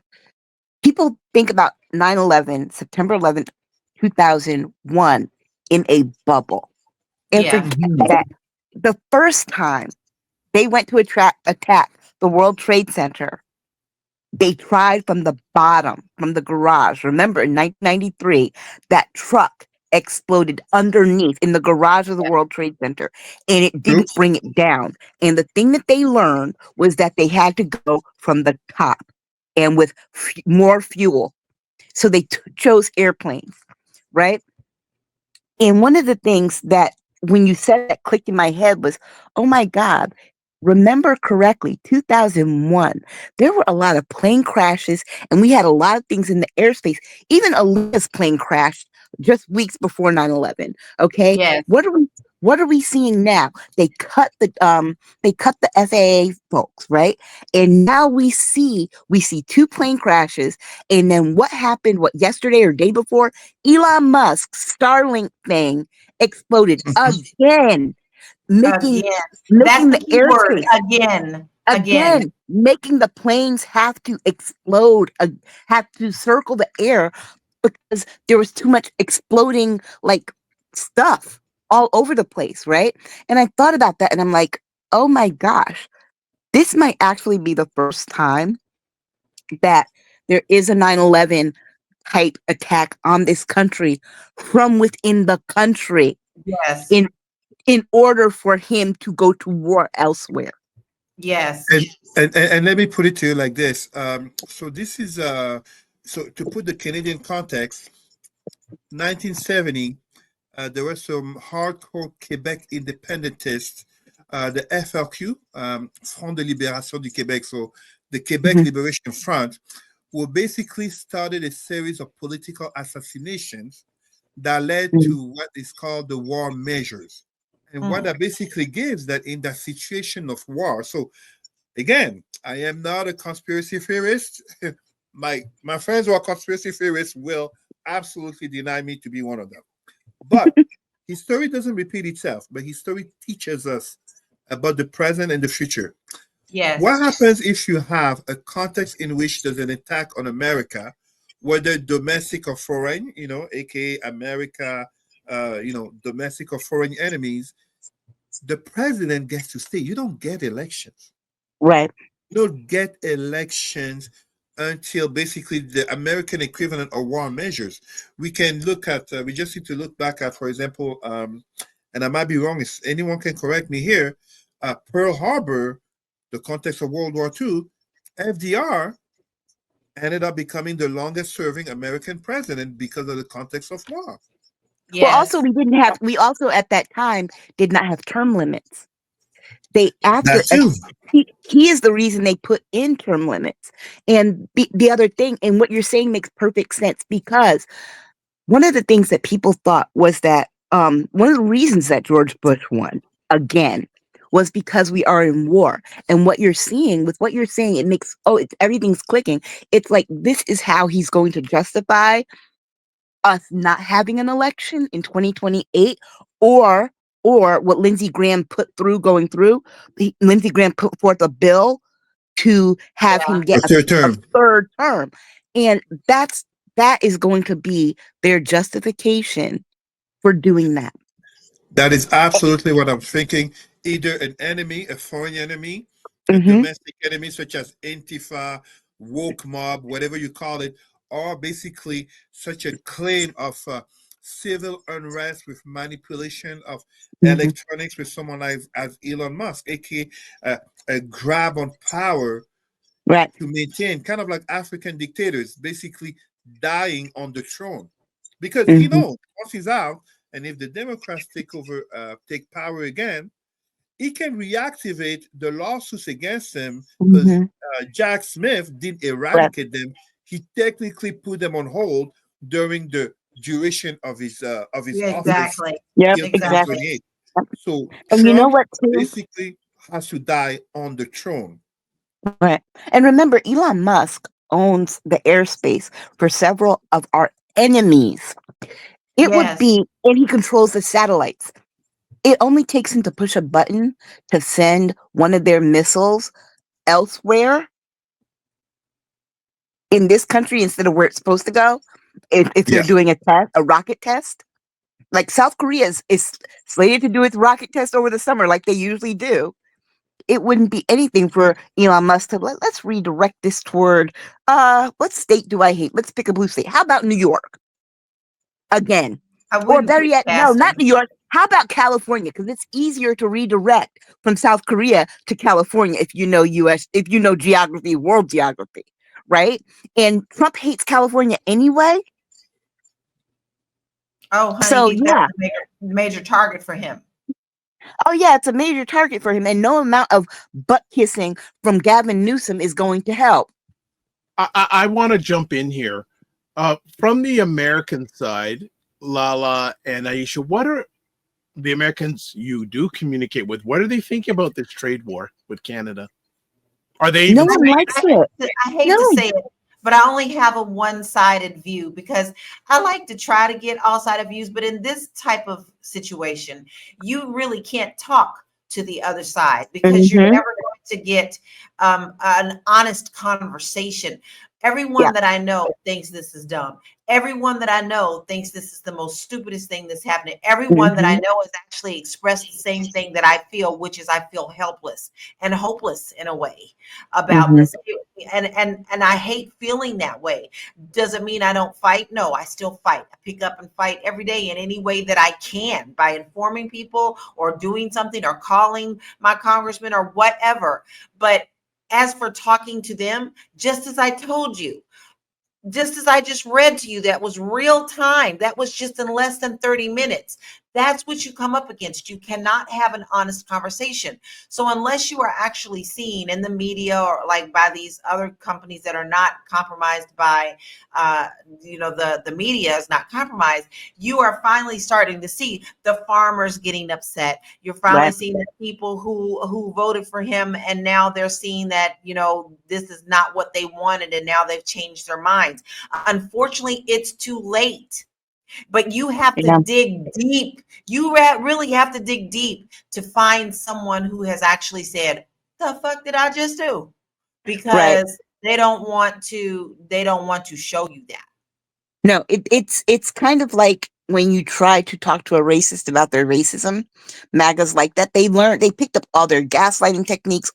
People think about 9/11, September 11th, 2001, in a bubble, and Yeah. forget that the first time they went to attack the World Trade Center, they tried from the bottom, from the garage. Remember, in 1993, that truck exploded underneath in the garage of the World Trade Center, and it didn't bring it down. And the thing that they learned was that they had to go from the top and with more fuel. So they chose airplanes, right? And one of the things that, when you said that, clicked in my head was, oh my God, remember correctly, 2001, there were a lot of plane crashes, and we had a lot of things in the airspace. Even Alina's plane crashed just weeks before 9/11. Okay. Yes. What are we seeing now? They cut the FAA folks, right? And now we see two plane crashes. And then what happened, yesterday or day before? Elon Musk's Starlink thing exploded again, making That's the the key word. airspace Again. making the planes have to explode, have to circle the air, because there was too much exploding like stuff all over the place, right? And I thought about that, and I'm like, oh my gosh, this might actually be the first time that there is a 9/11 type attack on this country from within the country, Yes. in order for him to go to war elsewhere. Yes. And let me put it to you like this. So this is so to put the Canadian context, 1970, there were some hardcore Quebec independentists, the FLQ, Front de Libération du Québec, so the Quebec Liberation Front, who basically started a series of political assassinations that led to what is called the war measures. And what that basically gives, that in that situation of war, so again, I am not a conspiracy theorist. My friends who are conspiracy theorists will absolutely deny me to be one of them. But history doesn't repeat itself, but history teaches us about the present and the future. Yes. What happens if you have a context in which there's an attack on America, whether domestic or foreign, aka America, domestic or foreign enemies? The president gets to stay. You don't get elections. Right. You don't get elections until basically the American equivalent of war measures. We can look at, we just need to look back at, for example, and I might be wrong, if anyone can correct me here, Pearl Harbor, the context of World War II, FDR ended up becoming the longest serving American president because of the context of war. Yes. Well, also we also at that time did not have term limits. That too. He is the reason they put in term limits. And the other thing, and what you're saying makes perfect sense, because one of the things that people thought was that one of the reasons that George Bush won again was because we are in war. And what you're seeing with what you're saying, it makes, everything's clicking. It's like, this is how he's going to justify us not having an election in 2028, or what Lindsey Graham Lindsey Graham put forth a bill to have him get a third term. Third term. And that is going to be their justification for doing that. That is absolutely what I'm thinking. Either an enemy, a foreign enemy, a domestic enemy such as Antifa, woke mob, whatever you call it, or basically such a claim of civil unrest with manipulation of electronics with someone like as Elon Musk, aka a grab on power Right. to maintain, kind of like African dictators, basically dying on the throne. Because he Mhm. knows once he's out, and if the Democrats take power again, he can reactivate the lawsuits against him because Mhm. Jack Smith didn't Right. eradicate them. He technically put them on hold during the duration of his Yeah, office exactly. Yep. till Exactly. Exactly. 2028. So And you know Trump what, too? basically has to die on the throne. Right. And remember, Elon Musk owns the airspace for several of our enemies. It would Yes. be, and he controls the satellites. It only takes him to push a button to send one of their missiles elsewhere in this country instead of where it's supposed to go. If they're Yeah. doing a rocket test, like South Korea is slated to do its rocket test over the summer, like they usually do. It wouldn't be anything for Elon Musk to let's redirect this toward what state do I hate? Let's pick a blue state. How about New York again? I Or wouldn't better put it yet, no, past not him. New York. How about California? Because it's easier to redirect from South Korea to California if you know if you know geography, world geography, right? And Trump hates California anyway. Oh, honey, So that's yeah. a major target for him. Oh yeah, it's a major target for him, and no amount of butt kissing from Gavin Newsom is going to help. I want to jump in here. From the American side, Lala and Aisha, what are the Americans you do communicate with? What are they thinking about this trade war with Canada? Are they No even one saying? likes it. I hate No. to say it, but I only have a one-sided view because I like to try to get all-sided views. But in this type of situation, you really can't talk to the other side because you're Mhm. never going to get an honest conversation. Everyone Yeah. that I know thinks this is dumb. Everyone that I know thinks this is the most stupidest thing that's happening. Everyone that I Mhm. know has actually expressed the same thing that I feel, which is I feel helpless and hopeless in a way about Mhm. this. And I hate feeling that way. Does it mean I don't fight? No, I still fight. I pick up and fight every day in any way that I can by informing people or doing something or calling my congressman or whatever. But as for talking to them, just as I told you, just as I just read to you, that was real time. That was just in less than 30 minutes. That's what you come up against. You cannot have an honest conversation. So unless you are actually seen in the media or like by these other companies that are not compromised by, the media is not compromised, you are finally starting to see the farmers getting upset. You're finally Right. seeing the people who voted for him, and now they're seeing that this is not what they wanted, and now they've changed their minds. Unfortunately, it's too late. But you have to Yeah. dig deep. You really have to dig deep to find someone who has actually said, "The fuck did I just do?" Right. Because they don't want to. They don't want to show you that. No, it's kind of like when you try to talk to a racist about their racism. MAGAs like that. They picked up all their gaslighting techniques,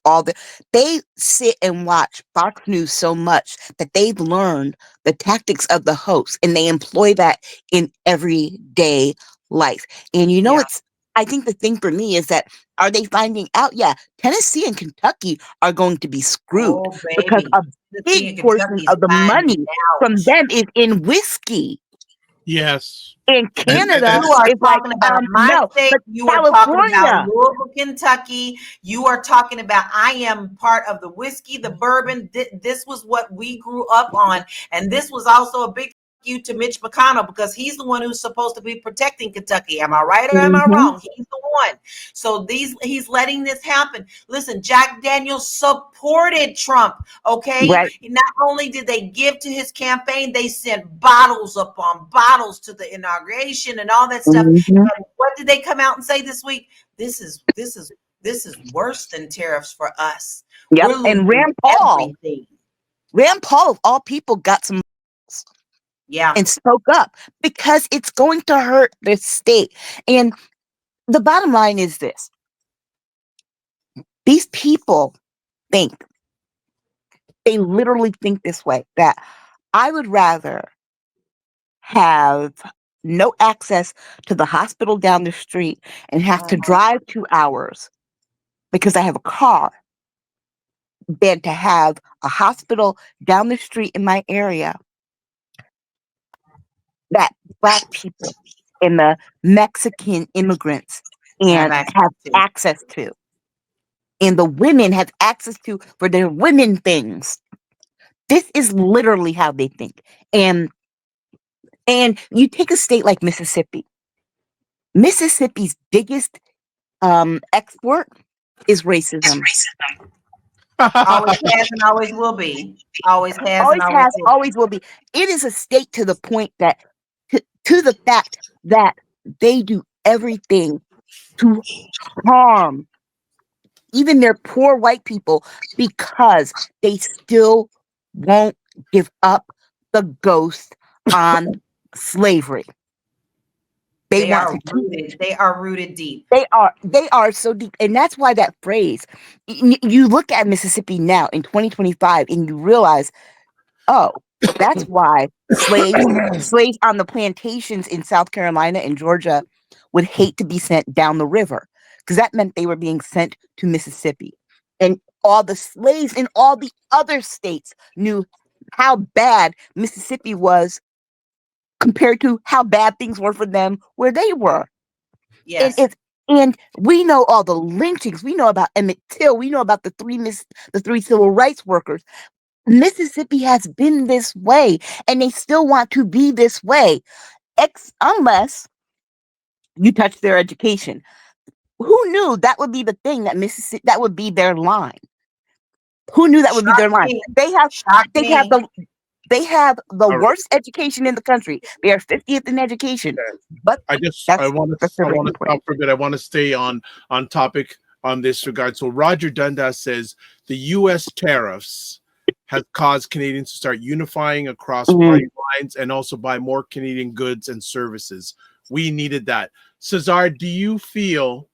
they sit and watch Fox News so much that they've learned the tactics of the host and they employ that in everyday life. And you know Yeah. I think the thing for me is that are they finding out? Yeah, Tennessee and Kentucky are going to be screwed Oh, because baby. a Tennessee big and portion Kentucky's of the finding money out. from them is in whiskey. Yes. And Canada You are is like, talking about my no, state. but You are talking about California, Louisville, Kentucky. You are talking about I am part of the whiskey, the bourbon. This was what we grew up on. And this was also a big you to Mitch McConnell because he's the one who's supposed to be protecting Kentucky. Am I right or am I mhm, wrong? He's the one. So he's letting this happen. Listen, Jack Daniels supported Trump. Okay. right, Not only did they give to his campaign, they sent bottles upon bottles to the inauguration and all that stuff. mhm, And what did they come out and say this week? This is worse than tariffs for us. yep. We're And losing everything. Rand Paul of all people got some Yeah. and spoke up because it's going to hurt the state. And the bottom line is this: these people think they literally think this way that I would rather have no access to the hospital down the street and have to Mhm. drive 2 hours because I have a car than to have a hospital down the street in my area that Black people and the Mexican immigrants Have and access have to. access to, and the women have access to for their women things. This is literally how they think. And you take a state like Mississippi. Mississippi's biggest export is racism. Always has and always will be. Always has and Always always has, will be. always will be. It is a state to the point that to the fact that they do everything to harm even their poor white people because they still won't give up the ghost on slavery. They want are to keep rooted. They are rooted deep. they are so deep, and that's why that phrase. You look at Mississippi now in 2025, and you realize, oh, that's why slaves on the plantations in South Carolina and Georgia would hate to be sent down the river, because that meant they were being sent to Mississippi, and all the slaves in all the other states knew how bad Mississippi was compared to how bad things were for them where they were. Yes. And we know all the lynchings. We know about Emmett Till. We know about the three civil rights workers. Mississippi has been this way, and they still want to be this way, unless you touch their education. Who knew that would be the thing that Mississippi, that would be their line? Who knew that would be their line? They have the All right. worst education in the country. They are 50th in education. But I want to stop for a bit. I want to stay on topic on this regard. So Roger Dundas says the U.S. tariffs has caused Canadians to start unifying across party lines and also buy more Canadian goods and services. We needed that. Cesar, do you feel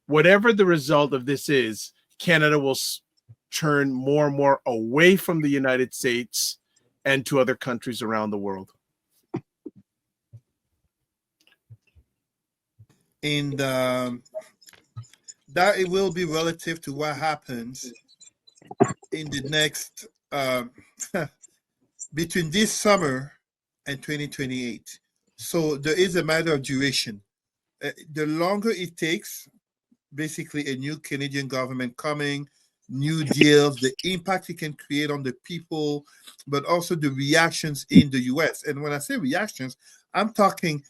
whatever the result of this is, Canada will turn more and more away from the United States and to other countries around the world? And that it will be relative to what happens in the next between this summer and 2028. So there is a matter of duration. The longer it takes, basically a new Canadian government coming, new deals, the impact it can create on the people, but also the reactions in the US. And when I say reactions, I'm talking,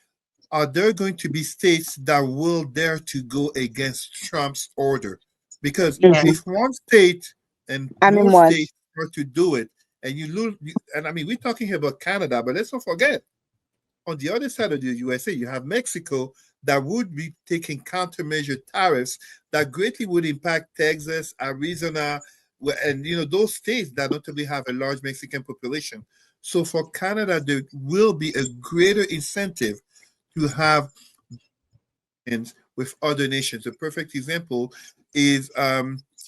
are there going to be states that will dare to go against Trump's order? Because if one state and more states were to do it, and you lose, and I mean, we're talking about Canada, but let's not forget, on the other side of the USA, you have Mexico that would be taking countermeasure tariffs that greatly would impact Texas, Arizona, and those states that notably have a large Mexican population. So for Canada, there will be a greater incentive to have with other nations. A perfect example is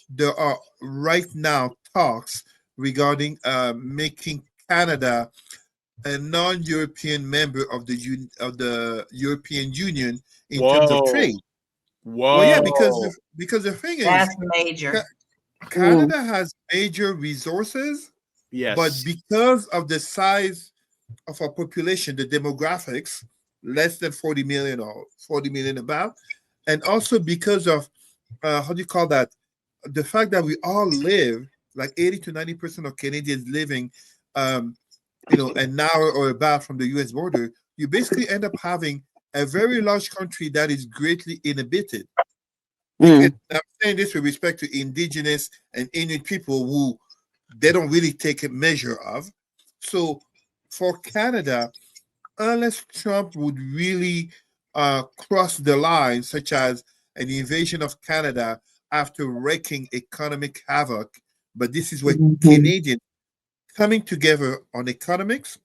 there are right now talks regarding making Canada a non-European member of the European Union in terms of trade. Well, yeah, because the thing is, that's major. Canada has major resources, yes, but because of the size of our population, the demographics, less than 40 million or 40 million about, and also because of how do you call that? The fact that we all live, like 80 to 90% of Canadians living an hour or about from the US border, you basically end up having a very large country that is greatly inhibited. And I'm saying this with respect to indigenous and Inuit people who they don't really take a measure of. So for Canada, unless Trump would really cross the line, such as an invasion of Canada after wreaking economic havoc, but this is where Canadians coming together on economics,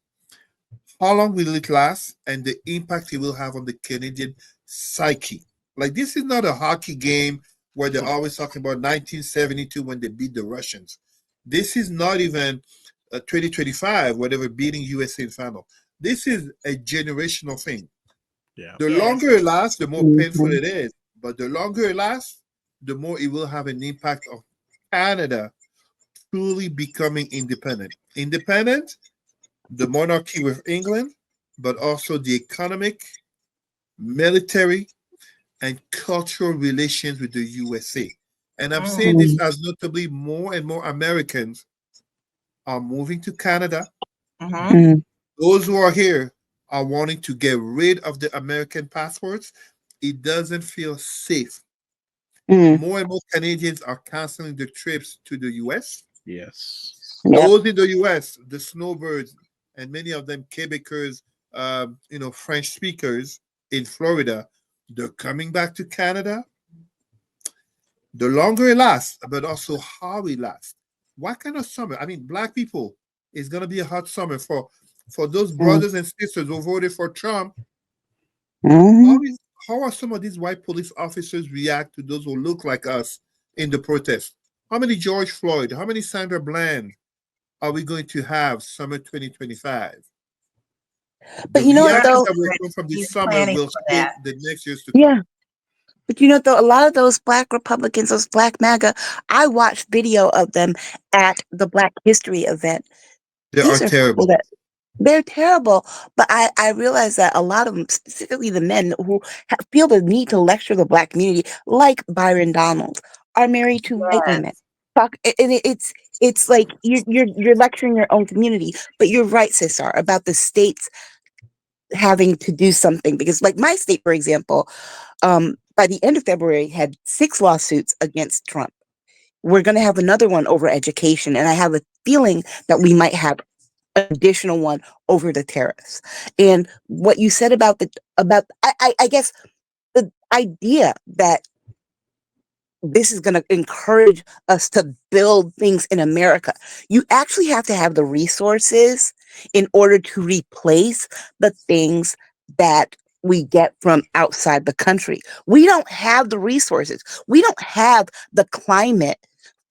how long will it last, and the impact it will have on the Canadian psyche. Like, this is not a hockey game where they're always talking about 1972 when they beat the Russians. This is not even 2025 where they were beating USA in final. This is a generational thing. Yeah. The longer it lasts, the more painful it is. But the longer it lasts, the more it will have an impact on Canada truly becoming independent. Independent, the monarchy with England, but also the economic, military, and cultural relations with the USA. And I'm saying this Mm, as notably more and more Americans are moving to Canada. Mm-hmm. mm, Those who are here are wanting to get rid of the American passports. It doesn't feel safe. mm. More and more Canadians are canceling their trips to the US. Yes. Yep. Those in the US, the snowbirds, and many of them Quebecers, French speakers in Florida, they're coming back to Canada. The longer it lasts, but also how it lasts. What kind of summer? I mean, Black people, it's gonna be a hot summer for those Mm, brothers and sisters who voted for Trump. How mhm. is how are some of these white police officers react to those who look like us in the protest? How many George Floyd? How many Sandra Bland are we going to have summer 2025? The But you know what reaction though? that will come from this He's summer planning will for shape that. the next years to come. Yeah. But you know though, a lot of those Black Republicans, those Black MAGA, I watched video of them at the Black History event. They are These are people terrible. that they're terrible, but I realize that a lot of them, specifically the men who feel the need to lecture the Black community, like Byron Donald, are married to white women. Yes. It's like you're lecturing your own community. But you're right, Cesar, about the states having to do something because, like my state, for example, by the end of February, had 6 lawsuits against Trump. We're going to have another one over education, and I have a feeling that we might have additional one over the tariffs. And what you said about I guess the idea that this is going to encourage us to build things in America. You actually have to have the resources in order to replace the things that we get from outside the country. We don't have the resources. We don't have the climate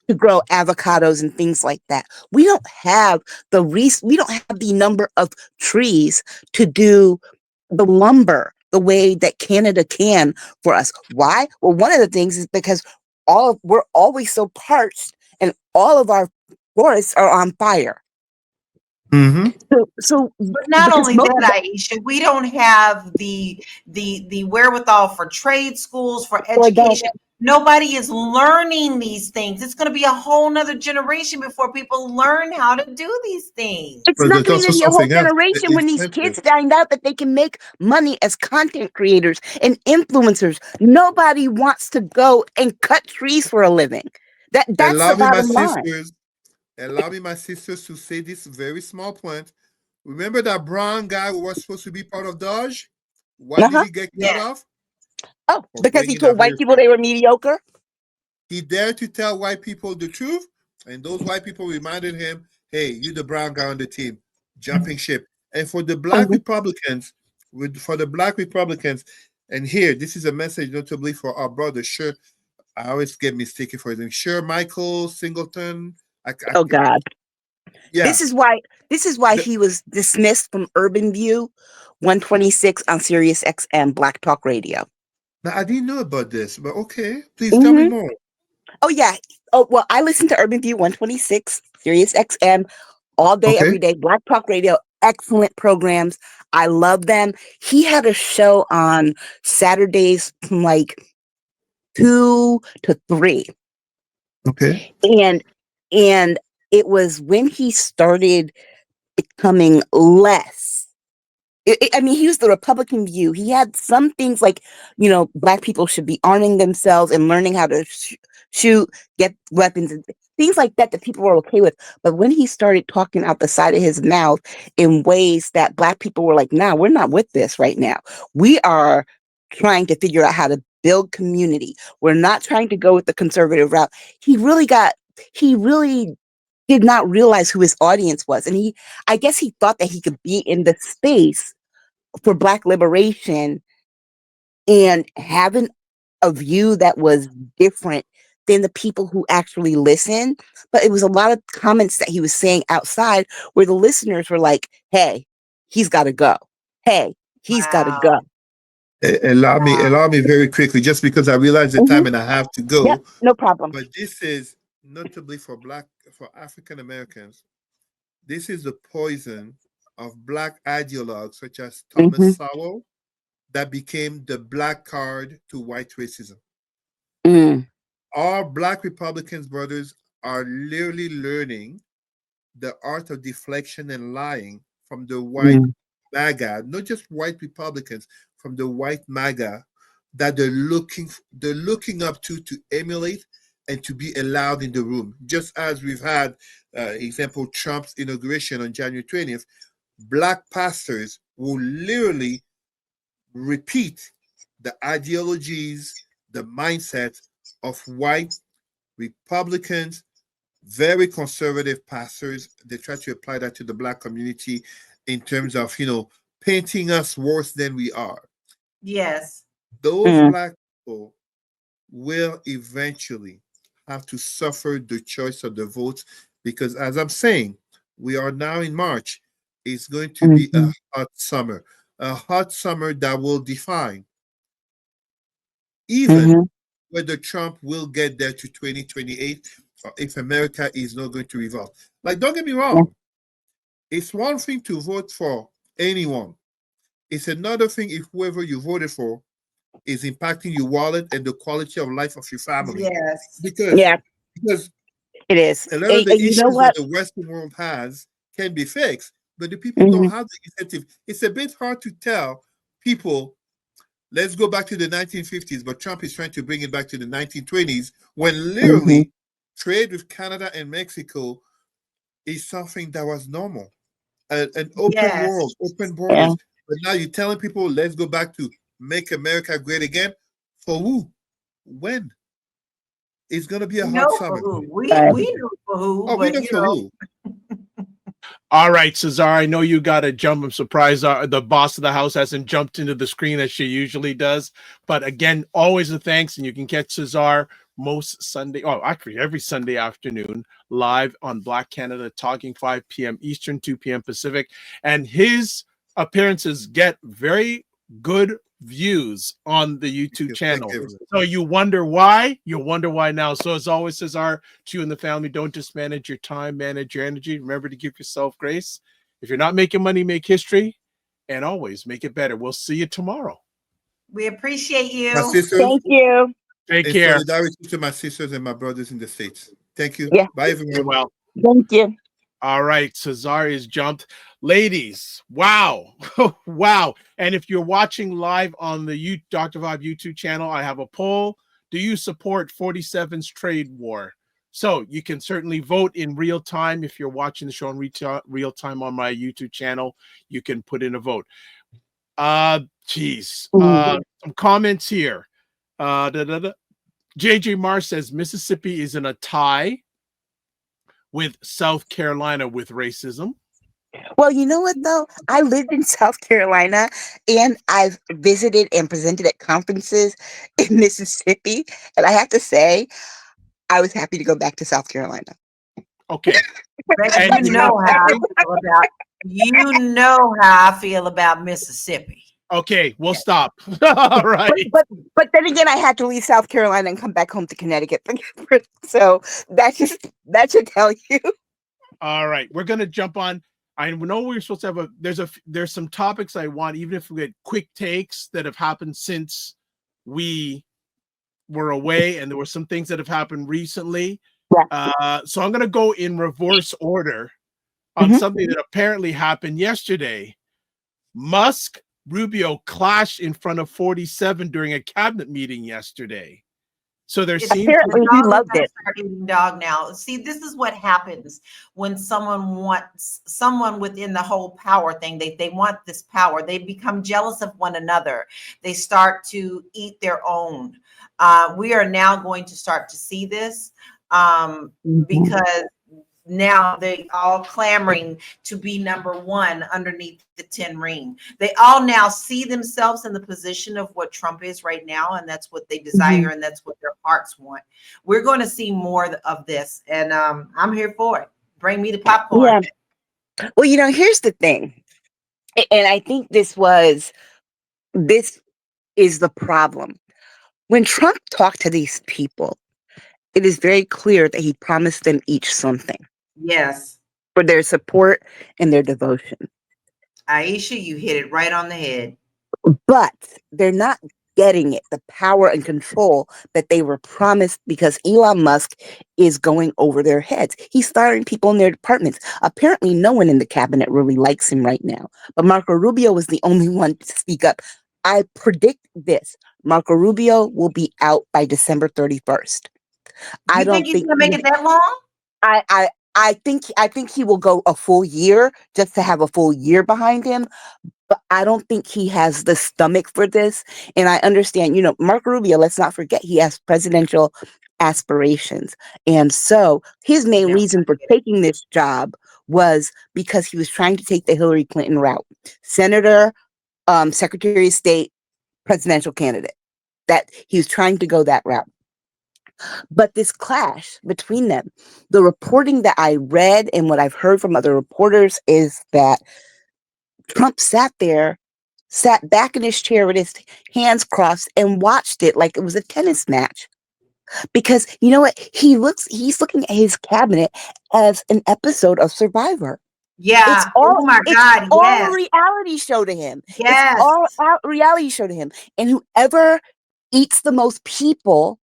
to grow avocados and things like that. We don't have we don't have the number of trees to do the lumber the way that Canada can for us. Why? Well, one of the things is because we're always so parched and all of our forests are on fire. Mm-hmm. So But not because only most of that, Aisha, we don't have the wherewithal for trade schools, for people don't. education. Nobody is learning these things. It's going to be a whole nother generation before people learn how to do these things. It's But not there's going to also even be a whole something else. generation when these Incentive. kids find out that they can make money as content creators and influencers. Nobody wants to go and cut trees for a living. That's the Allow me, my bottom line. sisters, allow me, my sisters, to say this very small point. Remember that brown guy who was supposed to be part of Dodge? Why did Uh-huh. he get cut Yes. off? Oh, For because he bringing told white people diversity. they were mediocre. He dared to tell white people the truth, and those white people reminded him, "Hey, you the brown guy on the team, jumping ship." And for the black Mhm. Republicans, for the black Republicans, and here this is a message notably for our brother. Sure, I always get mistaken for his name. Sure, Michael Singleton. Oh God. Yeah. This is why The- he was dismissed from Urban View 126 on Sirius XM Black Talk Radio. Now, I didn't know about this, but okay, please tell me Mhm. more. Oh yeah. Oh well, I listen to Urban View 126 Sirius XM all day, Okay. every day. Black Talk Radio, excellent programs. I love them. He had a show on Saturdays from like 2 to 3, Okay. and and it was when he started becoming less. I mean, he was the Republican view. He had some things like, Black people should be arming themselves and learning how to shoot, get weapons, and things like that people were okay with. But when he started talking out the side of his mouth in ways that Black people were like, nah, we're not with this right now. We are trying to figure out how to build community. We're not trying to go with the conservative route. He really did not realize who his audience was. And I guess he thought that he could be in the space for Black liberation and having a view that was different than the people who actually listen. But it was a lot of comments that he was saying outside where the listeners were like, hey, he's got to go. Hey, he's got to go. Wow. Allow me very quickly, just because I realize the Mhm. time and I have to Yep, go. no problem. But this is notably for African Americans, this is the poison of black ideologues such as Mm-hmm. Thomas Sowell that became the black card to white racism. Mm, Our black Republicans brothers are literally learning the art of deflection and lying from the white mm, MAGA, not just white Republicans, from the white MAGA that they're looking up to emulate and to be allowed in the room. Just as we've had, example, Trump's inauguration on January 20th, black pastors will literally repeat the ideologies, the mindset of white Republicans, very conservative pastors. They try to apply that to the black community in terms of, painting us worse than we are. Yes. Those mm, black people will eventually have to suffer the choice of the votes because, as I'm saying, we are now in March. It's going to be mhm, a hot summer that will define even mhm, whether Trump will get there to 2028 or if America is not going to revolt. Like, don't get me yeah, wrong, it's one thing to vote for anyone. It's another thing if whoever you voted for is impacting your wallet and the quality of life of your family. Yes. Because yeah, because it is. a lot of the And you know issues that what? the Western world has can be fixed, but the people don't Hmm. have the incentive. It's a bit hard to tell people, let's go back to the 1950s, but Trump is trying to bring it back to the 1920s when Hmm. literally trade with Canada and Mexico is something that was normal. An open Yes. world, open Yeah. borders. But now you're telling people, let's go back to make America great again. For who? When? It's going to be a We hot know for summer. who. Uh, We know for who, Oh, we but know for who. All right, Cesar, I know you got to jump. I'm surprised the boss of the house hasn't jumped into the screen as she usually does. But again, always a thanks. And you can catch Cesar most Sunday, actually every Sunday afternoon, live on Black Canada Talking, 5 p.m. Eastern, 2 p.m. Pacific. And his appearances get very good views on the YouTube Thank channel. you. So you wonder why? You'll wonder why now. So as always, Cesar, to you and the family, don't just manage your time, manage your energy. Remember to give yourself grace. If you're not making money, make history, and always make it better. We'll see you tomorrow. we appreciate My you. sisters, Thank you. Take in care. solidarity to my sisters and my brothers in the States. Thank you. Yeah. Bye, Be everyone. well. Thank you. All right, Cesar is jumped. Ladies, wow. Wow. And if you're watching live on the Dr. Vibe YouTube channel, I have a poll. Do you support 47's trade war? So you can certainly vote in real time. If you're watching the show in real time on my YouTube channel, you can put in a vote. Geez. Mhm. Some comments here. JJ Marr says Mississippi is in a tie with South Carolina with racism. Well, you know what though? I lived in South Carolina and I've visited and presented at conferences in Mississippi. And I have to say, I was happy to go back to South Carolina. Okay. Becky, And you know how I feel about I feel about Mississippi. Okay, we'll stop. All right. But then again, I had to leave South Carolina and come back home to Connecticut. So that should tell you. All right. We're gonna jump on. I know we're supposed to have there's some topics I want, even if we get quick takes that have happened since we were away, and there were some things that have happened recently. Yeah. So I'm gonna go in reverse order on something that apparently happened yesterday. Musk Rubio clashed in front of 47 during a cabinet meeting yesterday. So there seems Apparently he loved it. Start eating dog now. See, this is what happens when someone within the whole power thing. They want this power. They become jealous of one another. They start to eat their own. We are now going to start to see this because now they all clamoring to be number one underneath the 10 ring. They all now see themselves in the position of what Trump is right now, and that's what they desire, and that's what their hearts want. We're going to see more of this, and I'm here for it. Bring me the popcorn. Yeah. Well, here's the thing, and I think this is the problem. When Trump talked to these people, it is very clear that he promised them each something Yes. for their support and their devotion. Aisha, you hit it right on the head. But they're not getting it, the power and control that they were promised, because Elon Musk is going over their heads. He's firing people in their departments. Apparently, no one in the cabinet really likes him right now. But Marco Rubio was the only one to speak up. I predict this. Marco Rubio will be out by December 31st. You think he's gonna make it that long? I think he will go a full year just to have a full year behind him. But I don't think he has the stomach for this. And I understand, Marco Rubio, let's not forget, he has presidential aspirations. And so his main reason for taking this job was because he was trying to take the Hillary Clinton route. Senator, Secretary of State, presidential candidate. That he was trying to go that route. But this clash between them, the reporting that I read and what I've heard from other reporters is that Trump sat back in his chair with his hands crossed and watched it like it was a tennis match. Because you know what? He's looking at his cabinet as an episode of Survivor. Yeah. It's all, oh my God. it's all a reality show to him. Yes. It's all out reality show to him. And whoever eats the most people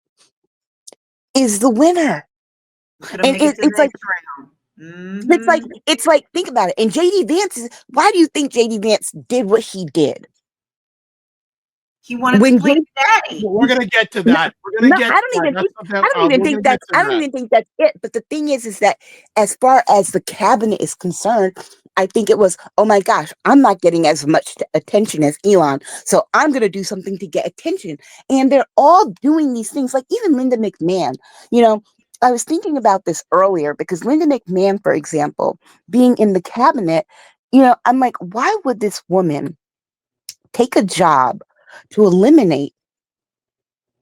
is the winner. And it's like, it's like, think about it. And JD Vance why do you think JD Vance did what he did? He wanted to play daddy. We're gonna get to that. We're gonna get. I don't even think that's it. But the thing is that as far as the cabinet is concerned, I think it was, oh my gosh, I'm not getting as much attention as Elon, so I'm gonna do something to get attention. And they're all doing these things, like even Linda McMahon. I was thinking about this earlier because Linda McMahon, for example, being in the cabinet, I'm like, why would this woman take a job to eliminate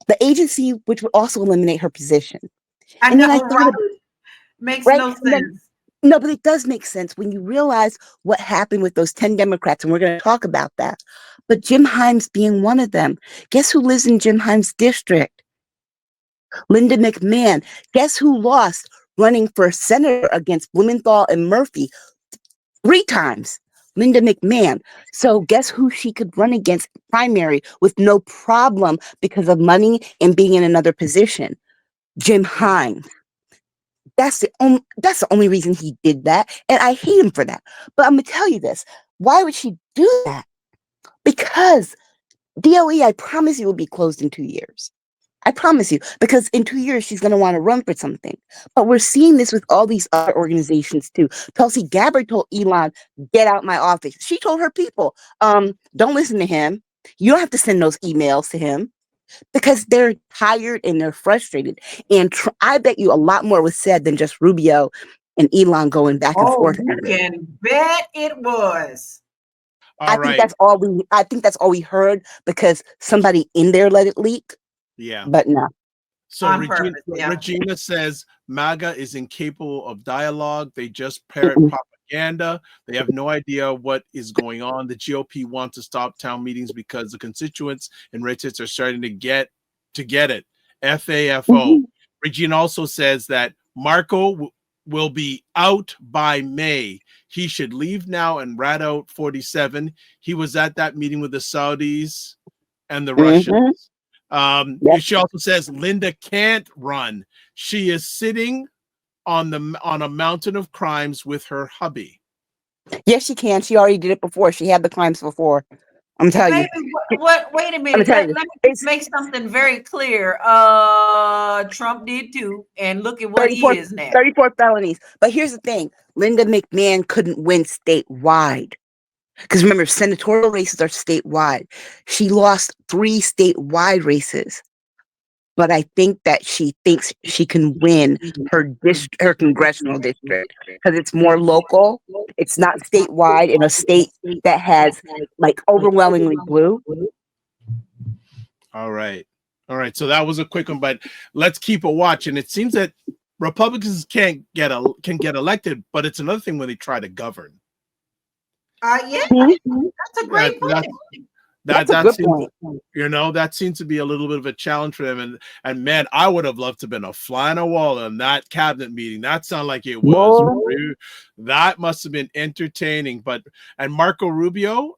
the agency, which would also eliminate her position? I know, right? Makes no sense. No, but it does make sense when you realize what happened with those 10 Democrats, and we're going to talk about that. But Jim Himes being one of them. Guess who lives in Jim Himes' district? Linda McMahon. Guess who lost running for senator against Blumenthal and Murphy 3 times? Linda McMahon. So guess who she could run against primary with no problem because of money and being in another position? Jim Himes. That's the only reason he did that. And I hate him for that. But I'm going to tell you this. Why would she do that? Because DOE, I promise you, will be closed in 2 years. I promise you, because in 2 years, she's going to want to run for something. But we're seeing this with all these other organizations too. Tulsi Gabbard told Elon, get out my office. She told her people, don't listen to him. You don't have to send those emails to him, because they're tired and they're frustrated. And I bet you a lot more was said than just Rubio and Elon going back and forth. You can bet it was. I think that's all we heard because somebody in there let it leak. Yeah. But no. So Regina says MAGA is incapable of dialogue. They just parrot propaganda. They have no idea what is going on. The GOP wants to stop town meetings because the constituents and red states are starting to get it. FAFO. Regina also says that Marco will be out by May. He should leave now and rat out 47. He was at that meeting with the Saudis and the Russians. She also says Linda can't run. She is sitting on a mountain of crimes with her hubby. Yes, she can. She already did it before. She had the crimes before. I'm telling you. Wait a minute. Let me make something very clear. Trump did too, and look at what he is now. 34 felonies. But here's the thing: Linda McMahon couldn't win statewide. Because remember, senatorial races are statewide. She lost 3 statewide races. But I think that she thinks she can win her congressional district because it's more local. It's not statewide in a state that has like overwhelmingly blue. All right. So that was a quick one, but let's keep a watch. And it seems that Republicans can get elected, but it's another thing when they try to govern. That's a great point. That's a good seems, point. that seems to be a little bit of a challenge for them. And man, I would have loved to have been a fly on a wall in that cabinet meeting. That sounded like it was. That must have been entertaining. And Marco Rubio,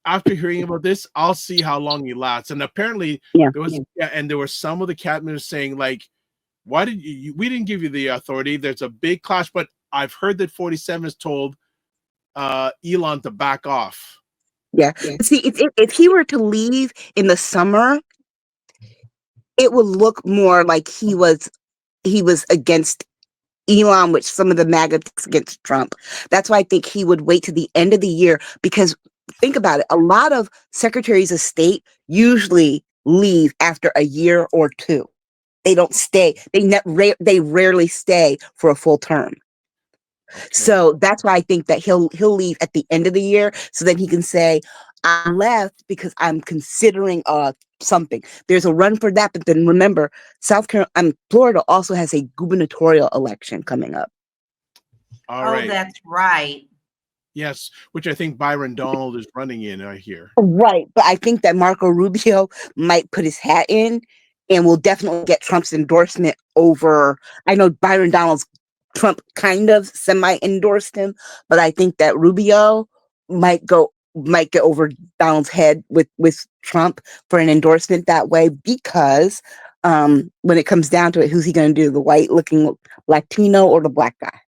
after hearing about this, I'll see how long he lasts. And apparently there were some of the cabinets saying like, why did we didn't give you the authority. There's a big clash, but I've heard that 47 has told Elon to back off. Yeah. See, if he were to leave in the summer, it would look more like he was against Elon, which some of the MAGA against Trump. That's why I think he would wait to the end of the year, because think about it. A lot of secretaries of state usually leave after a year or two. They don't stay. They rarely stay for a full term. Okay. So that's why I think that he'll leave at the end of the year, so then he can say, I left because I'm considering something. There's a run for that, but then remember, Florida also has a gubernatorial election coming up. All right. That's right. Yes, which I think Byron Donald is running in, I hear. Right, but I think that Marco Rubio might put his hat in and will definitely get Trump's endorsement over. I know Byron Donald's Trump kind of semi-endorsed him, but I think that Rubio might get over Donald's head with Trump for an endorsement that way, because when it comes down to it, who's he going to do? The white-looking Latino or the black guy?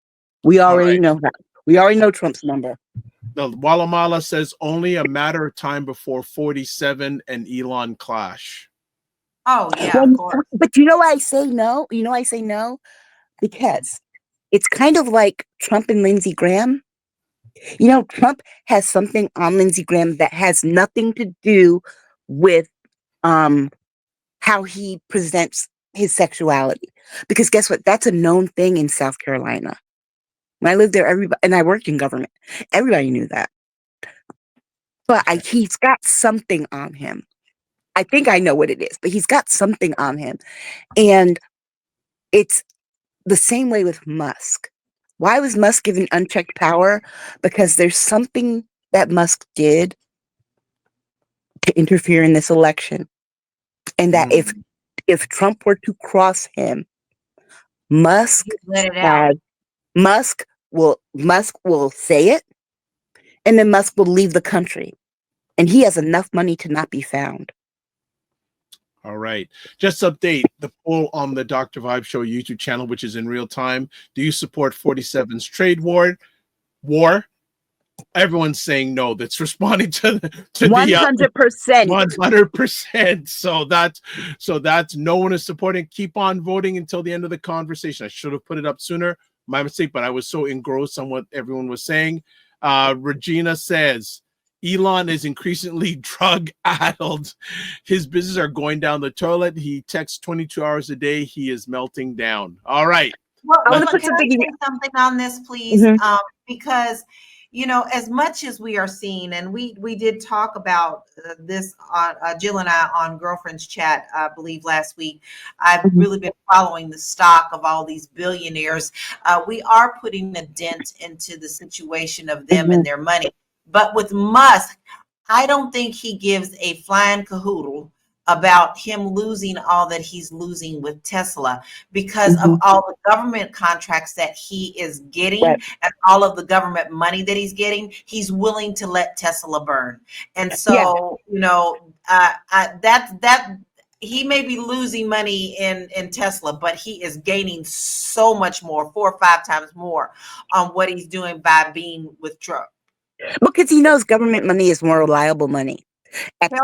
We already know that. We already know Trump's number. The Walamala says only a matter of time before 47 and Elon clash. Oh, yeah, of course. But you know why I say no? You know why I say no? Because it's kind of like Trump and Lindsey Graham. Trump has something on Lindsey Graham that has nothing to do with how he presents his sexuality. Because guess what? That's a known thing in South Carolina. When I lived there, and I worked in government, everybody knew that. But he's got something on him. I think I know what it is, but he's got something on him. And it's the same way with Musk. Why was Musk given unchecked power? Because there's something that Musk did to interfere in this election. And that if Trump were to cross him, Musk will say it, and then Musk will leave the country. And he has enough money to not be found. All right. Just update the poll on the Dr. Vibe Show YouTube channel, which is in real time. Do you support 47's trade war? Everyone's saying no. That's responding to 100%. 100%. So that's no one is supporting. Keep on voting until the end of the conversation. I should have put it up sooner. My mistake, but I was so engrossed on what everyone was saying. Regina says, Elon is increasingly drug-addled. His business are going down the toilet. He texts 22 hours a day. He is melting down. All right. Well, can I say something on this, please? Mm-hmm. Because, as much as we are seeing, and we did talk about this on Jill and I on Girlfriends Chat, I believe last week. I've really been following the stock of all these billionaires. We are putting a dent into the situation of them and their money. But with Musk, I don't think he gives a flying cahoodle about him losing all that he's losing with Tesla, because of all the government contracts that he is getting and all of the government money that he's getting. He's willing to let Tesla burn. And so, that he may be losing money in Tesla, but he is gaining so much more, 4 or 5 times more on what he's doing by being with Trump. Because he knows government money is more reliable money. He's got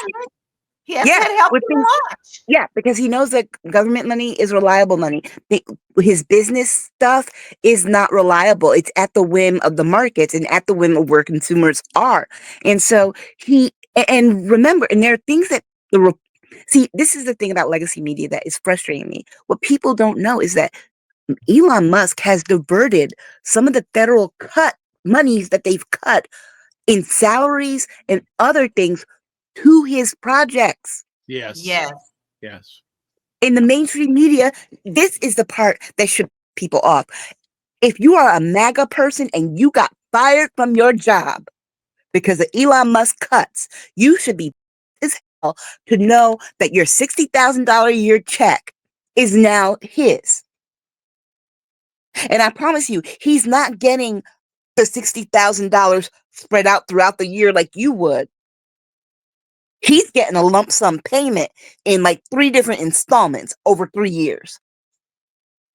it. He has to help him launch. Yeah, because he knows that government money is reliable money. His business stuff is not reliable. It's at the whim of the markets and at the whim of where consumers are. And so remember, and there are things that this is the thing about legacy media that is frustrating me. What people don't know is that Elon Musk has diverted some of the federal monies that they've cut in salaries and other things to his projects. Yes. In the mainstream media, this is the part that should people off. If you are a MAGA person and you got fired from your job because of Elon Musk cuts. You should be as hell to know that your $60,000 a year check is now his. And I promise you, he's not getting the $60,000 spread out throughout the year like you would. He's getting a lump sum payment in like 3 different installments over 3 years.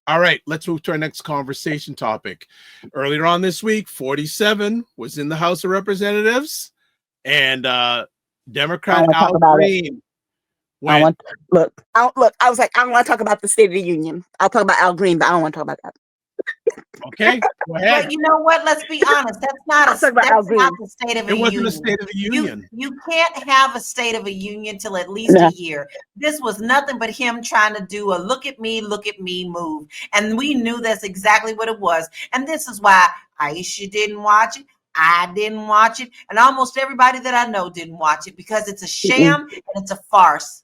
All right, let's move to our next conversation topic. Earlier on this week, 47 was in the House of Representatives, and Democrat Al Green went. I was like, I don't want to talk about the State of the Union. I'll talk about Al Green, but I don't want to talk about that. Okay, go ahead. But you know what? Let's be honest. That's not the State of a It wasn't Union. a State of the Union. You can't have a State of a Union till at least a year. This was nothing but him trying to do a look at me move. And we knew that's exactly what it was. And this is why Aisha didn't watch it. I didn't watch it. And almost everybody that I know didn't watch it because it's a sham and it's a farce.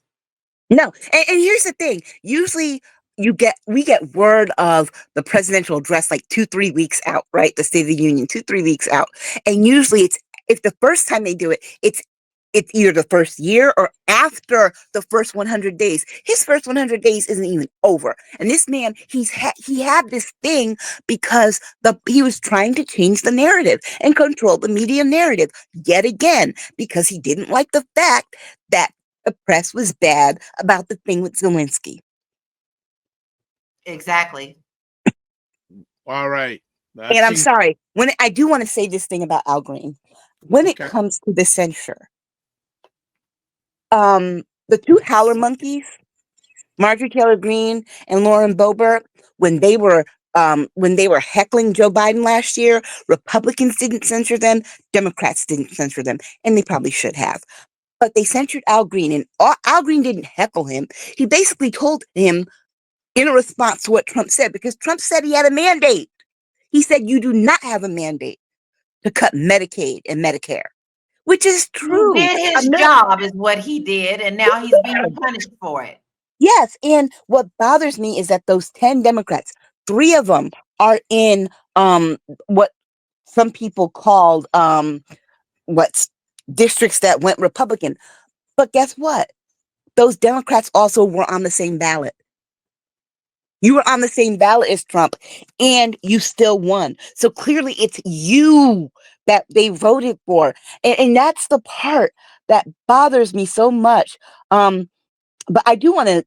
No. And here's the thing. Usually we get word of the presidential address like 2-3 weeks out, right? The State of the Union, 2-3 weeks out. And usually if the first time they do it, it's either the first year or after the first 100 days. His first 100 days isn't even over. And this man, he had this thing because he was trying to change the narrative and control the media narrative yet again, because he didn't like the fact that the press was bad about the thing with Zelenskyy. Exactly. All right. And I'm sorry, I do want to say this thing about Al Green. When it comes to the censure, the 2 howler monkeys, Marjorie Taylor Greene and Lauren Boebert, when they were heckling Joe Biden last year, Republicans didn't censure them, Democrats didn't censure them, and they probably should have. But they censured Al Green, and Al Green didn't heckle him. He basically told him in a response to what Trump said, because Trump said he had a mandate. He said, you do not have a mandate to cut Medicaid and Medicare, which is true. He did his job is what he did, and now he's being punished for it. Yes, and what bothers me is that those 10 Democrats, 3 of them are in what some people called districts that went Republican. But guess what? Those Democrats also were on the same ballot. You were on the same ballot as Trump, and you still won. So clearly it's you that they voted for. And that's the part that bothers me so much. But I do want to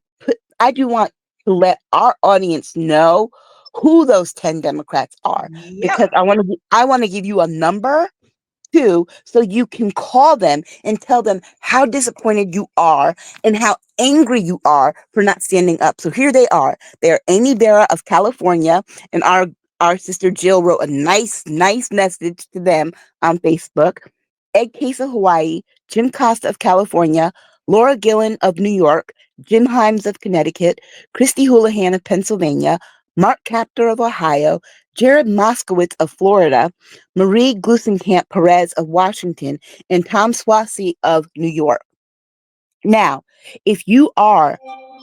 let our audience know who those 10 Democrats are, because I want to give you a number too, so you can call them and tell them how disappointed you are and how angry you are for not standing up. So here they are. They're Amy Vera of California, and our sister Jill wrote a nice message to them on Facebook. Ed Case of Hawaii, Jim Costa of California, Laura Gillen of New York, Jim Himes of Connecticut, Christy Houlihan of Pennsylvania, Mark Captor of Ohio, Jared Moskowitz of Florida, Marie Glusenkamp Perez of Washington, and Tom Swasey of New York. Now, if you are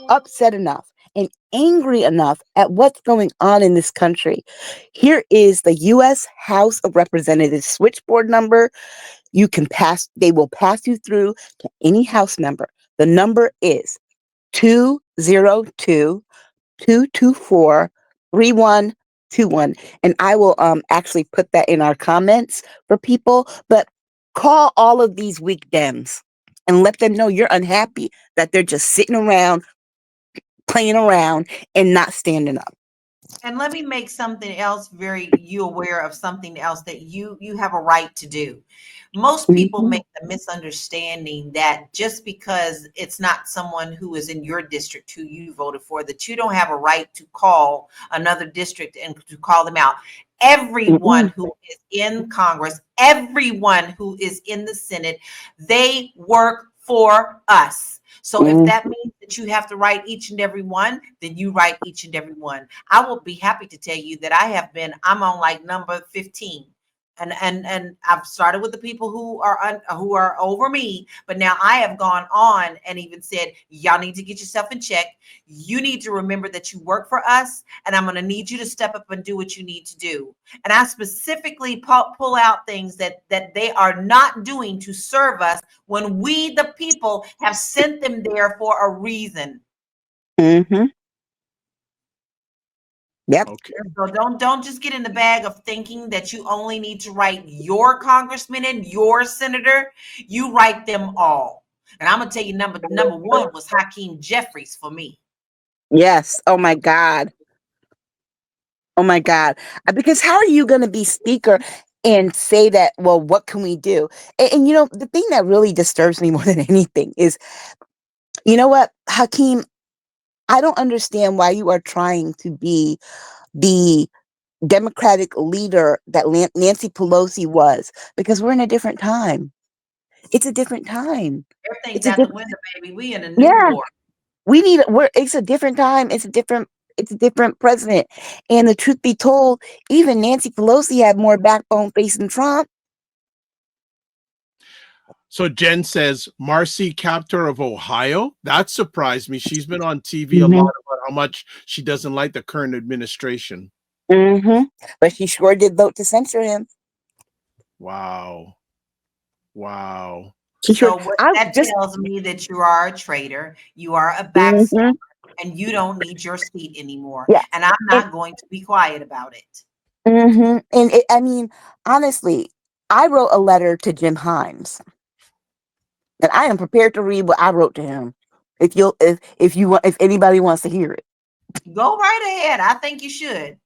upset enough and angry enough at what's going on in this country, here is the U.S. House of Representatives switchboard number. They will pass you through to any House member. The number is 202-224-3121. And I will actually put that in our comments for people. But call all of these weak Dems and let them know you're unhappy that they're just sitting around, playing around, and not standing up. And let me make something else you aware of something else that you have a right to do. Most people make the misunderstanding that just because it's not someone who is in your district who you voted for, that you don't have a right to call another district and to call them out. Everyone who is in Congress, everyone who is in the Senate, they work for us. So if that means that you have to write each and every one, then you write each and every one. I will be happy to tell you that I'm on like number 15 And I've started with the people who are over me, but now I have gone on and even said, y'all need to get yourself in check. You need to remember that you work for us, and I'm going to need you to step up and do what you need to do. And I specifically pull out things that they are not doing to serve us when we, the people, have sent them there for a reason. Mm-hmm. Yep. Okay. So don't just get in the bag of thinking that you only need to write your congressman and your senator. You write them all. And I'm gonna tell you, number one was Hakeem Jeffries for me. Yes. Oh my God. Oh my God. Because how are you going to be speaker and say that, well, what can we do? And, you know, the thing that really disturbs me more than anything is, you know what, Hakeem, I don't understand why you are trying to be the Democratic leader that Nancy Pelosi was, because we're in a different time. It's a different time. Everything's It's a out the different, window, baby. We in a new yeah. war. It's a different time. It's a different president. And the truth be told, even Nancy Pelosi had more backbone facing Trump. So Jen says Marcy Kaptur of Ohio. That surprised me. She's been on TV a lot about how much she doesn't like the current administration. But she sure did vote to censure him. Wow. Wow. So what that tells me that you are a traitor, you are a backstabber, and you don't need your seat anymore. Yeah. And I'm not going to be quiet about it. And I mean, honestly, I wrote a letter to Jim Himes, and I am prepared to read what I wrote to him. If anybody wants to hear it, go right ahead. I think you should.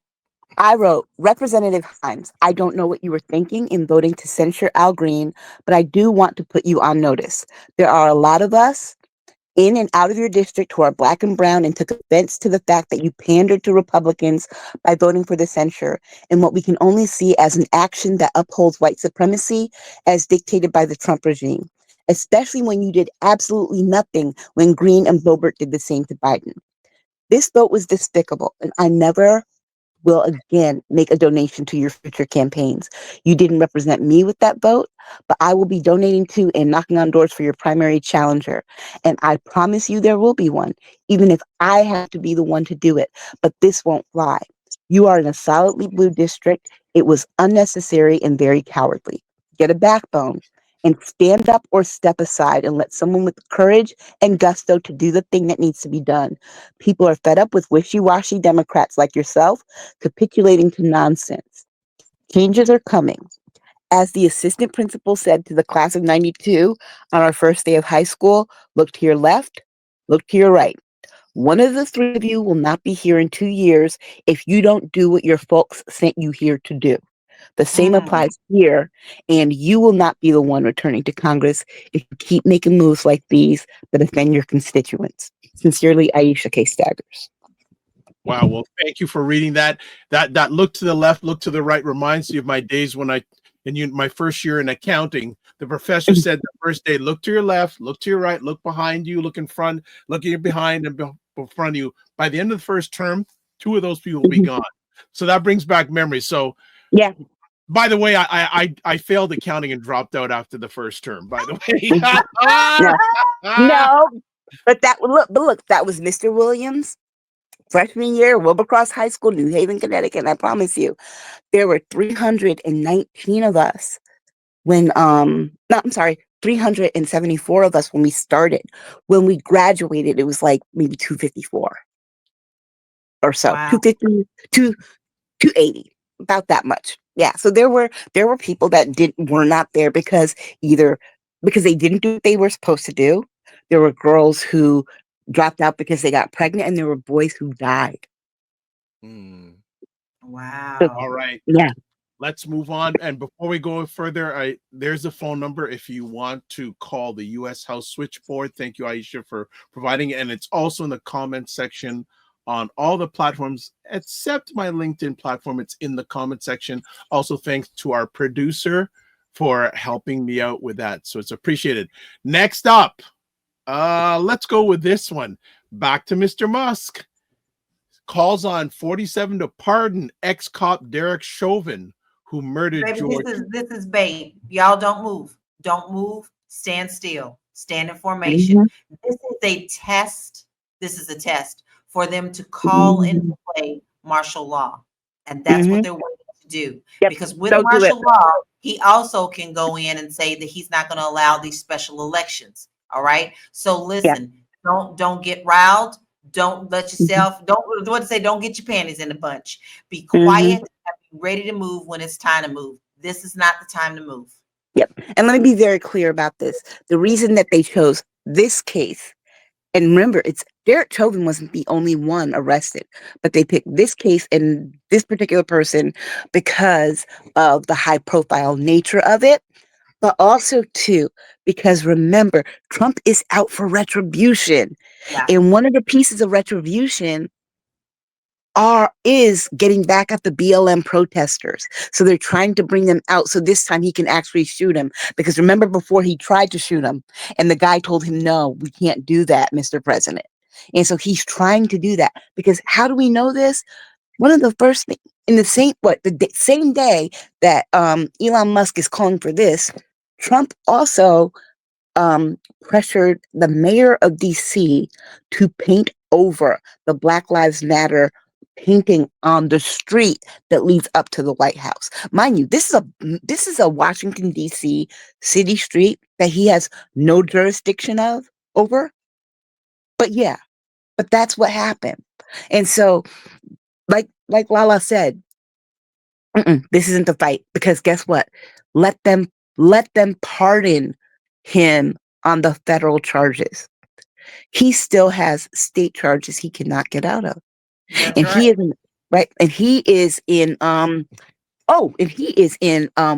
I wrote, Representative Himes, I don't know what you were thinking in voting to censure Al Green, but I do want to put you on notice. There are a lot of us in and out of your district who are Black and brown and took offense to the fact that you pandered to Republicans by voting for the censure in what we can only see as an action that upholds white supremacy as dictated by the Trump regime, especially when you did absolutely nothing when Green and Boebert did the same to Biden. This vote was despicable, and I never will again make a donation to your future campaigns. You didn't represent me with that vote, but I will be donating to and knocking on doors for your primary challenger. And I promise you there will be one, even if I have to be the one to do it. But this won't fly. You are in a solidly blue district. It was unnecessary and very cowardly. Get a backbone and stand up or step aside and let someone with courage and gusto to do the thing that needs to be done. People are fed up with wishy-washy Democrats like yourself capitulating to nonsense. Changes are coming. As the assistant principal said to the class of 92 on our first day of high school, look to your left, look to your right. One of the three of you will not be here in 2 years if you don't do what your folks sent you here to do. The same applies here, and you will not be the one returning to Congress if you keep making moves like these that offend your constituents. Sincerely, Aisha K. Staggers. Wow. Well, thank you for reading that. That look to the left, look to the right reminds me of my days when my first year in accounting. The professor said the first day, look to your left, look to your right, look behind you, look in front, look in behind and in front of you. By the end of the first term, 2 of those people will be gone. So that brings back memories. So yeah. By the way, I failed accounting and dropped out after the first term. By the way, no, but look, that was Mr. Williams, freshman year, Wilbercross High School, New Haven, Connecticut. And I promise you, there were 319 of us when 374 of us when we started. When we graduated, it was like maybe 254 or so. Wow. 250, 280, about that much. Yeah. So there were people that were not there because they didn't do what they were supposed to do. There were girls who dropped out because they got pregnant, and there were boys who died. Wow. All right. Yeah. Let's move on. And before we go further, there's a phone number if you want to call the U.S. House switchboard. Thank you, Aisha, for providing it. And it's also in the comment section on all the platforms except my LinkedIn platform. It's in the comment section. Also, thanks to our producer for helping me out with that. So it's appreciated. Next up, let's go with this one. Back to Mr. Musk. Calls on 47 to pardon ex-cop Derek Chauvin, who murdered Baby, George. this is bait. Y'all don't move. Don't move. Stand still. Stand in formation. Mhm. This is a test. This is a test for them to call into play martial law. And that's what they're waiting to do. Yep. Because with Don't do it. martial law, he also can go in and say that he's not going to allow these special elections. All right. So listen, don't get riled. Don't let yourself, don't get your panties in a bunch. Be quiet and be ready to move when it's time to move. This is not the time to move. Yep. And let me be very clear about this. The reason that they chose this case, and remember, it's Derek Chauvin wasn't the only one arrested, but they picked this case and this particular person because of the high profile nature of it, but also too, because remember, Trump is out for retribution. Yeah. And one of the pieces of retribution is getting back at the BLM protesters. So they're trying to bring them out. So this time he can actually shoot him. Because remember before he tried to shoot him and the guy told him, no, we can't do that, Mr. President. And so he's trying to do that because how do we know this? One of the first things in the same day that Elon Musk is calling for this, Trump also pressured the mayor of DC to paint over the Black Lives Matter painting on the street that leads up to the White House. Mind you, this is a Washington DC city street that he has no jurisdiction over. But yeah, but that's what happened. And so like LaLa said, this isn't the fight because guess what? Let them pardon him on the federal charges. He still has state charges he cannot get out of. That's And right. he is right. And he is in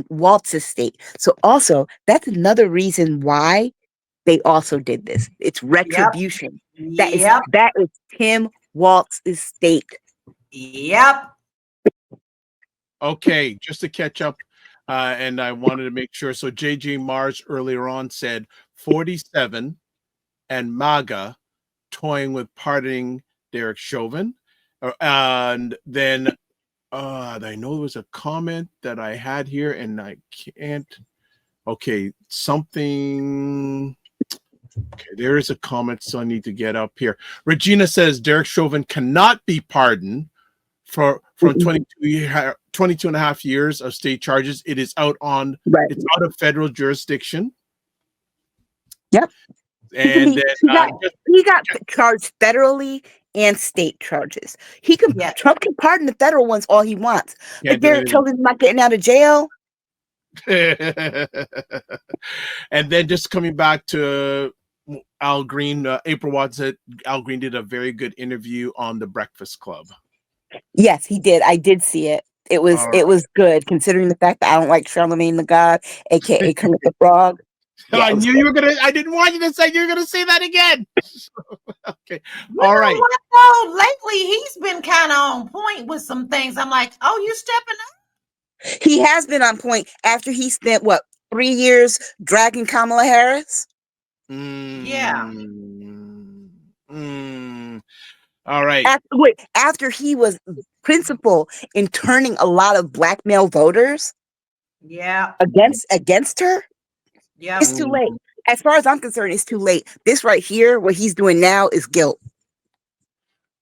Walt's state. So also that's another reason why they also did this. It's retribution. That is Tim Walt's estate. Yep. Okay, just to catch up, and I wanted to make sure. So JJ Mars earlier on said 47 and MAGA toying with pardoning Derek Chauvin. And then I know there was a comment that I had here and I can't. Okay, something. Okay, there is a comment, so I need to get up here. Regina says Derek Chauvin cannot be pardoned from 22 and a half years of state charges. It is out on it's out of federal jurisdiction. Yep. And he got charged federally and state charges. Trump can pardon the federal ones all he wants. But Derek Chauvin's not getting out of jail. And then just coming back to Al Green, April Watts said Al Green did a very good interview on the Breakfast Club. Yes, he did. I did see it. It was good considering the fact that I don't like Charlemagne the God, aka Kermit the Frog. Yeah, I knew you were gonna. I didn't want you to say you were gonna say that again. Okay, all right. What, lately, he's been kind of on point with some things. I'm like, oh, you stepping up? He has been on point after he spent 3 years dragging Kamala Harris. Yeah. All right. After he was principal in turning a lot of black male voters. Yeah. Against her. Yeah. It's too late. As far as I'm concerned, it's too late. This right here, what he's doing now is guilt.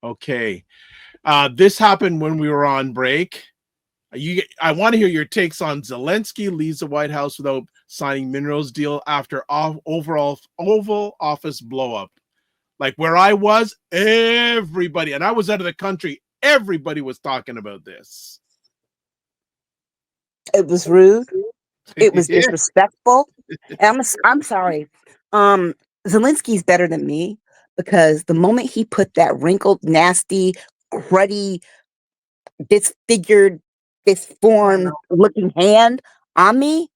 Okay. This happened when we were on break. I want to hear your takes on Zelenskyy leaves the White House without signing minerals deal after Oval Office blow up. Like where I was, everybody, and I was out of the country, everybody was talking about this. It was rude. It was disrespectful. And I'm sorry. Zelensky's better than me because the moment he put that wrinkled, nasty, cruddy, disfigured, disformed looking hand on me,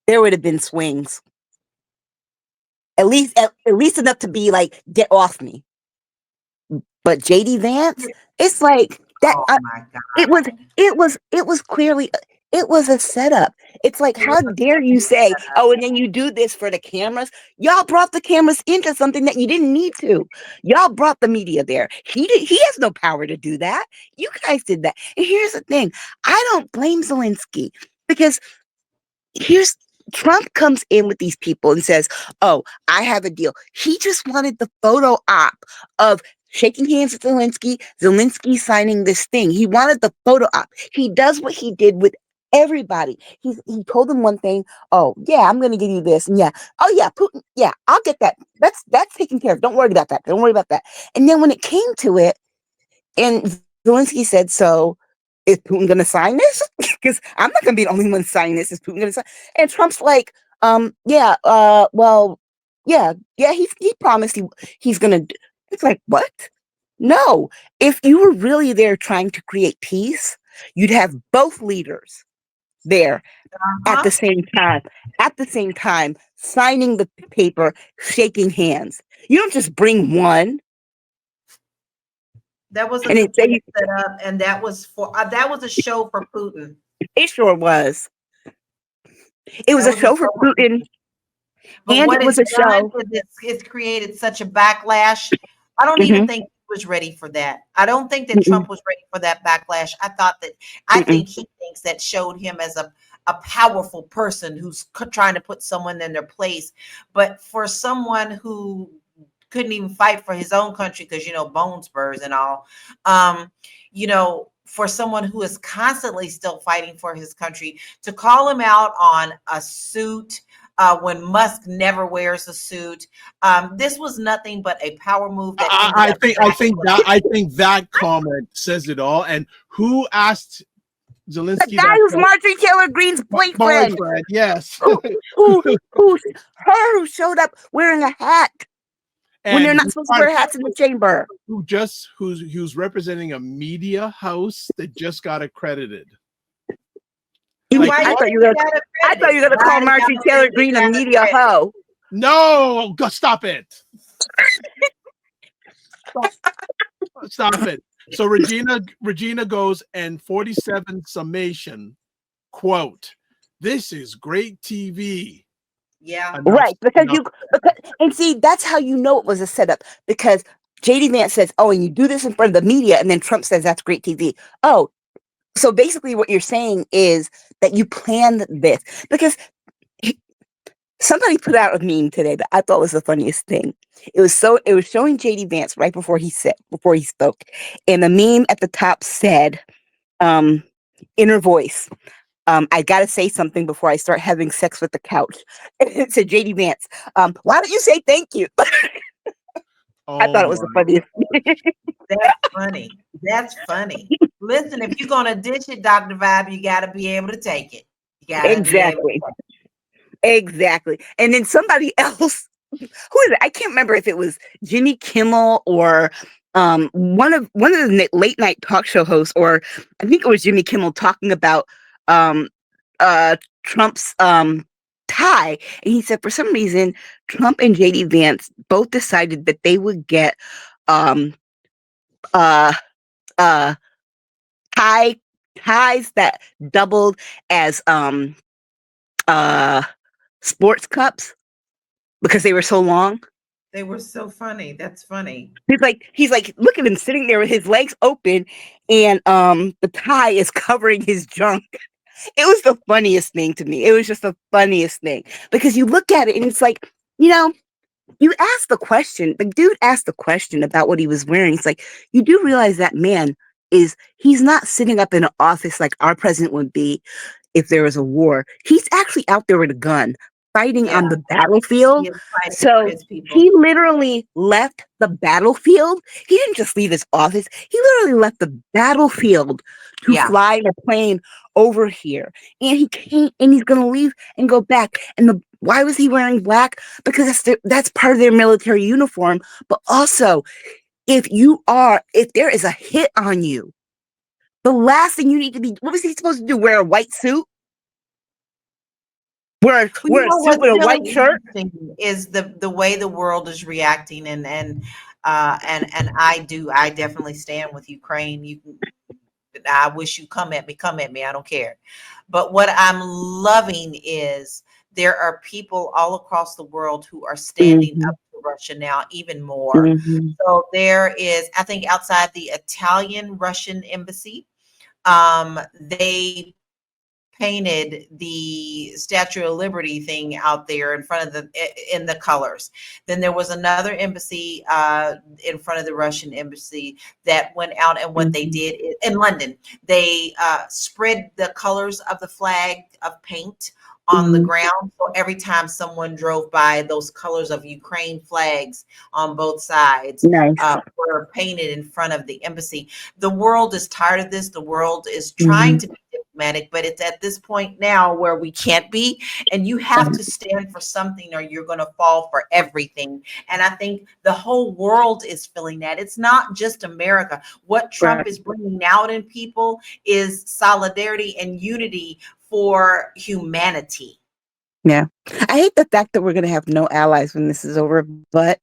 there would have been swings. At least enough to be like, get off me. But JD Vance, it's like that. Oh my God. It was clearly It was a setup. It's like, how dare you say, oh, and then you do this for the cameras? Y'all brought the cameras into something that you didn't need to. Y'all brought the media there. He has no power to do that. You guys did that. And here's the thing. I don't blame Zelenskyy, because here's Trump comes in with these people and says, oh, I have a deal. He just wanted the photo op of shaking hands with Zelenskyy signing this thing. He wanted the photo op. He does what he did with everybody. He told them one thing. Oh, yeah, I'm going to give you this. And yeah. Oh, yeah, Putin. Yeah, I'll get that. That's taken care of. Don't worry about that. Don't worry about that. And then when it came to it, and Zelenskyy said, so is Putin going to sign this? Because I'm not going to be the only one signing this. Is Putin going to sign? And Trump's like, well, yeah, he promised he's going to. It's like, what? No. If you were really there trying to create peace, you'd have both leaders there at the same time, signing the paper, shaking hands. You don't just bring one. That was a And set up, and that was a show for Putin. It sure was. It was a show for Putin. But and what it was a show. It's created such a backlash. I don't even think he was ready for that. I don't think that Trump was ready for that backlash. I think he thinks that showed him as a powerful person who's trying to put someone in their place. But for someone who couldn't even fight for his own country, because, bone spurs and all, for someone who is constantly still fighting for his country, to call him out on a suit, when Musk never wears a suit. This was nothing but a power move. I think that comment says it all. And who asked Zelenskyy? The guy who's Marjorie Taylor Greene's boyfriend. Yes. Who showed up wearing a hat when they're not supposed to wear hats in the chamber. Who's representing a media house that just got accredited. I thought you were going to call Marjorie Taylor Greene a media hoe. No, stop it. Stop it. So Regina goes, and 47 summation, quote, "This is great TV." Yeah. Right. And see, that's how you know it was a setup, because JD Vance says, oh, and you do this in front of the media, and then Trump says that's great TV. Oh, so basically what you're saying is that you planned this, because somebody put out a meme today that I thought was the funniest thing. It was showing JD Vance right before he spoke. And the meme at the top said, inner voice, I got to say something before I start having sex with the couch. And it said, JD Vance, why don't you say thank you? I thought it was the funniest. That's funny. That's funny. Listen, if you're gonna dish it, Dr. Vibe, you got to be able to take it. Exactly. And then somebody else, who is it? I can't remember if it was Jimmy Kimmel or one of the late night talk show hosts, or I think it was Jimmy Kimmel, talking about Trump's tie. And he said, for some reason, Trump and JD Vance both decided that they would get ties that doubled as sports cups because they were so long. They were so funny. That's funny. He's like, look at him sitting there with his legs open, and the tie is covering his junk. It was the funniest thing to me. It was just the funniest thing, because you look at it and it's like, you ask the question. The dude asked the question about what he was wearing. It's like, you do realize that man he's not sitting up in an office like our president would be if there was a war. He's actually out there with a gun, fighting on the battlefield. So he literally left the battlefield. He didn't just leave his office. He literally left the battlefield to fly in a plane over here. And he came, and he's going to leave and go back. And why was he wearing black? Because that's part of their military uniform. But also, if there is a hit on you, the last thing you need to be, what was he supposed to do? Wear a white suit? Wear a suit with a white shirt? Is the way the world is reacting, and I definitely stand with Ukraine. I wish you come at me. I don't care. But what I'm loving is there are people all across the world who are standing Mhm. up to Russia now even more. Mhm. So there is, I think, outside the Italian Russian embassy, they painted the Statue of Liberty thing out there in front of in the colors. Then there was another embassy in front of the Russian embassy that went out, and what they Mhm. did in London, they spread the colors of the flag of paint on the Mhm. ground. So every time someone drove by, those colors of Ukraine flags on both sides Nice. were painted in front of the embassy. The world is tired of this. The world is trying Mhm. to be diplomatic, but it's at this point now where we can't be, and you have to stand for something or you're going to fall for everything. And I think the whole world is feeling that. It's not just America. What Trump Right. is bringing out in people is solidarity and unity for humanity. Yeah. I hate the fact that we're going to have no allies when this is over, but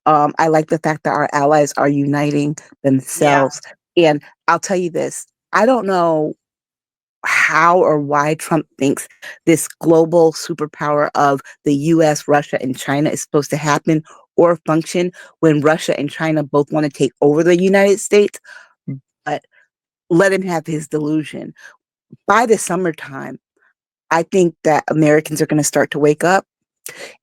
I like the fact that our allies are uniting Yeah. themselves. And I'll tell you this, I don't know how or why Trump thinks this global superpower of the US, Russia, and China is supposed to happen or function when Russia and China both want to take over the United States. But let him have his delusion. By the summertime, I think that Americans are going to start to wake up.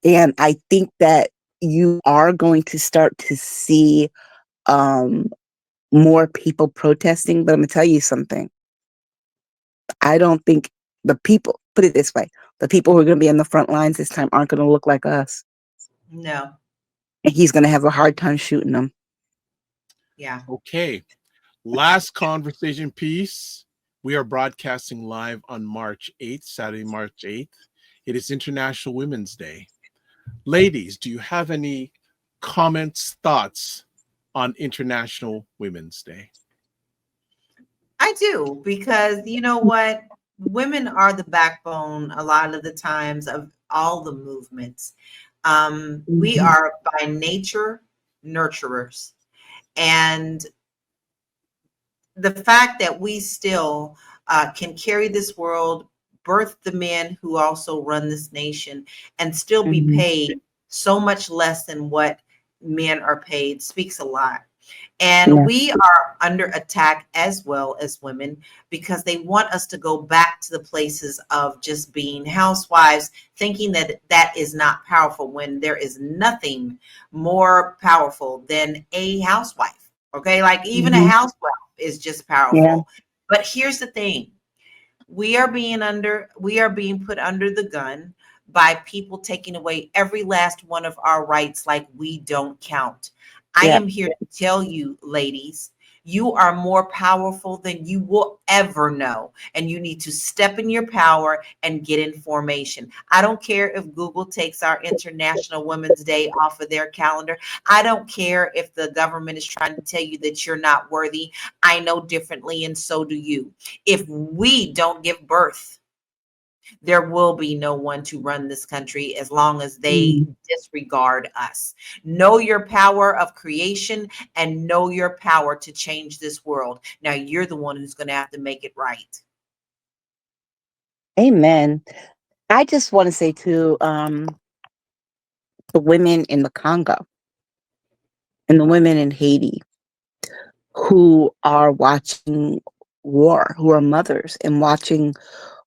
And I think that you are going to start to see um, more people protesting. But I'm going to tell you something. I don't think the people, put it this way, the people who are going to be on the front lines this time aren't going to look like us. No. And he's going to have a hard time shooting them. Yeah. Okay. Last conversation piece. We are broadcasting live on March 8th, Saturday, March 8th. It is International Women's Day. Ladies, do you have any comments, thoughts on International Women's Day? I do, because you know what? Women are the backbone a lot of the times of all the movements. We Mhm. are by nature nurturers. And the fact that we still can carry this world, birth the men who also run this nation, and still be Mhm. paid so much less than what men are paid speaks a lot. And Yeah. we are under attack as well as women, because they want us to go back to the places of just being housewives, thinking that that is not powerful, when there is nothing more powerful than a housewife. Okay. Like even a Mhm. housewife is just Yeah. powerful. But here's the thing. We are being put under the gun by people taking away every last one of our rights like we don't count. I Yeah. am here to tell you, ladies, you are more powerful than you will ever know. And you need to step in your power and get information. I don't care if Google takes our International Women's Day off of their calendar. I don't care if the government is trying to tell you that you're not worthy. I know differently, and so do you. If we don't give birth, there will be no one to run this country as long as they Mhm. disregard us. Know your power of creation and know your power to change this world. Now you're the one who's going to have to make it right. Amen. I just want to say to the women in the Congo and the women in Haiti who are watching war, who are mothers and watching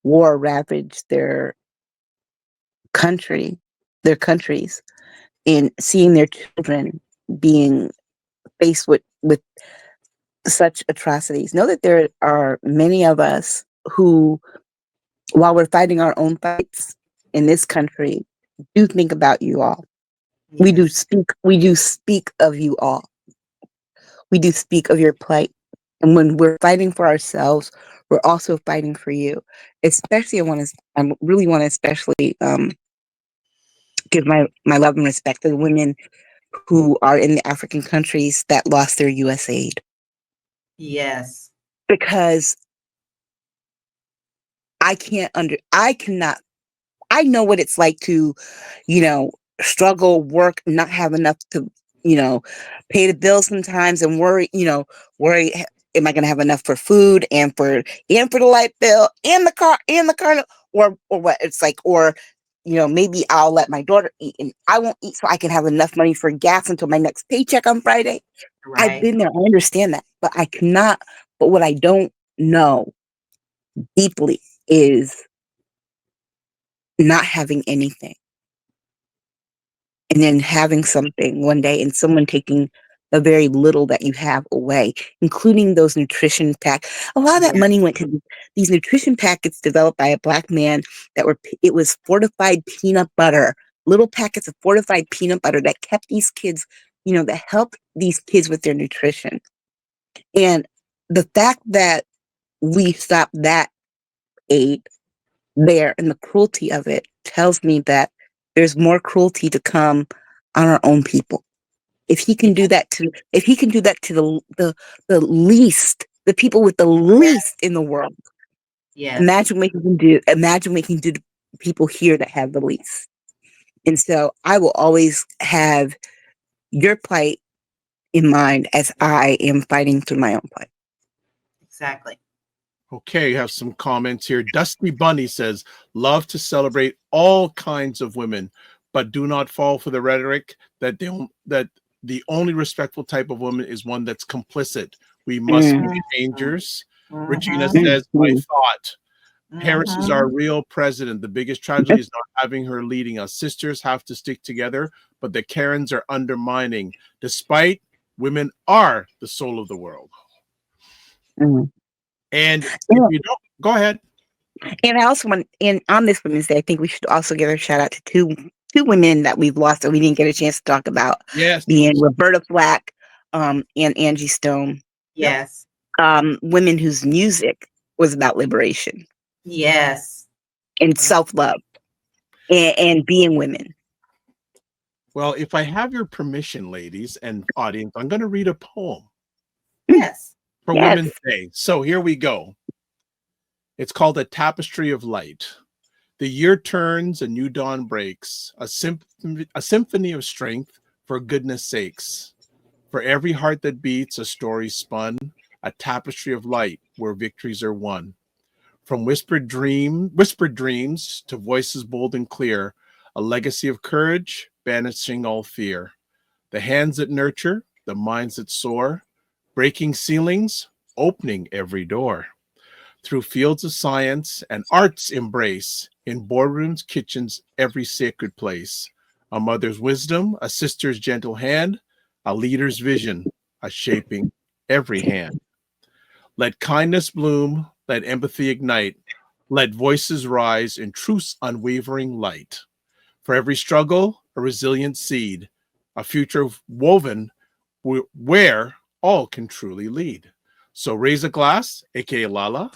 war ravage country, their countries, and seeing their children being faced with such atrocities. Know that there are many of us who, while we're fighting our own fights in this country, do think about you all. Yes. We do speak of you all. We do speak of your plight. And when we're fighting for ourselves, we're also fighting for you. Especially I really want to especially give my love and respect to the women who are in the African countries that lost their US aid. Yes. Because I know what it's like to, struggle, work, not have enough to, pay the bills sometimes and worry, am I going to have enough for food and for the light bill and the car or what? It's like, or maybe I'll let my daughter eat and I won't eat so I can have enough money for gas until my next paycheck on Friday. I've Right. been there. I understand that, but I cannot. But what I don't know deeply is not having anything and then having something one day and someone taking the very little that you have away, including those nutrition packs. A lot of that money went to these nutrition packets developed by a Black man it was fortified peanut butter, little packets of fortified peanut butter that kept these kids, that helped these kids with their nutrition. And the fact that we stopped that aid there and the cruelty of it tells me that there's more cruelty to come on our own people. If he can do that to the least, the people with the least in the world, Yes. imagine what he can do to people here that have the least. And so I will always have your plight in mind as I am fighting through my own plight. Exactly. Okay, you have some comments here. Dusty Bunny says, love to celebrate all kinds of women, but do not fall for the rhetoric that the only respectful type of woman is one that's complicit. We must be changers. Regina says, my thought. Harris is our real president. The biggest tragedy is not having her leading us. Sisters have to stick together, but the Karens are undermining. Despite women are the soul of the world. And if you don't, go ahead. And I also want, and on this Women's Day, I think we should also give a shout out to two women that we've lost that we didn't get a chance to talk about. Yes. Being Roberta Flack and Angie Stone. Yes. Women whose music was about liberation. Yes. And self-love and being women. Well, if I have your permission, ladies and audience, I'm going to read a poem. Yes. For Women's Day. So here we go. It's called A Tapestry of Light. The year turns, a new dawn breaks, a symphony of strength for goodness sakes. For every heart that beats, a story spun, a tapestry of light where victories are won. From whispered dreams to voices bold and clear, a legacy of courage, banishing all fear. The hands that nurture, the minds that soar, breaking ceilings, opening every door. Through fields of science and art's embrace, in boardrooms, kitchens, every sacred place. A mother's wisdom, a sister's gentle hand, a leader's vision, a shaping every hand. Let kindness bloom, let empathy ignite, let voices rise in truth's unwavering light. For every struggle, a resilient seed, a future woven where all can truly lead. So raise a glass, aka LaLa,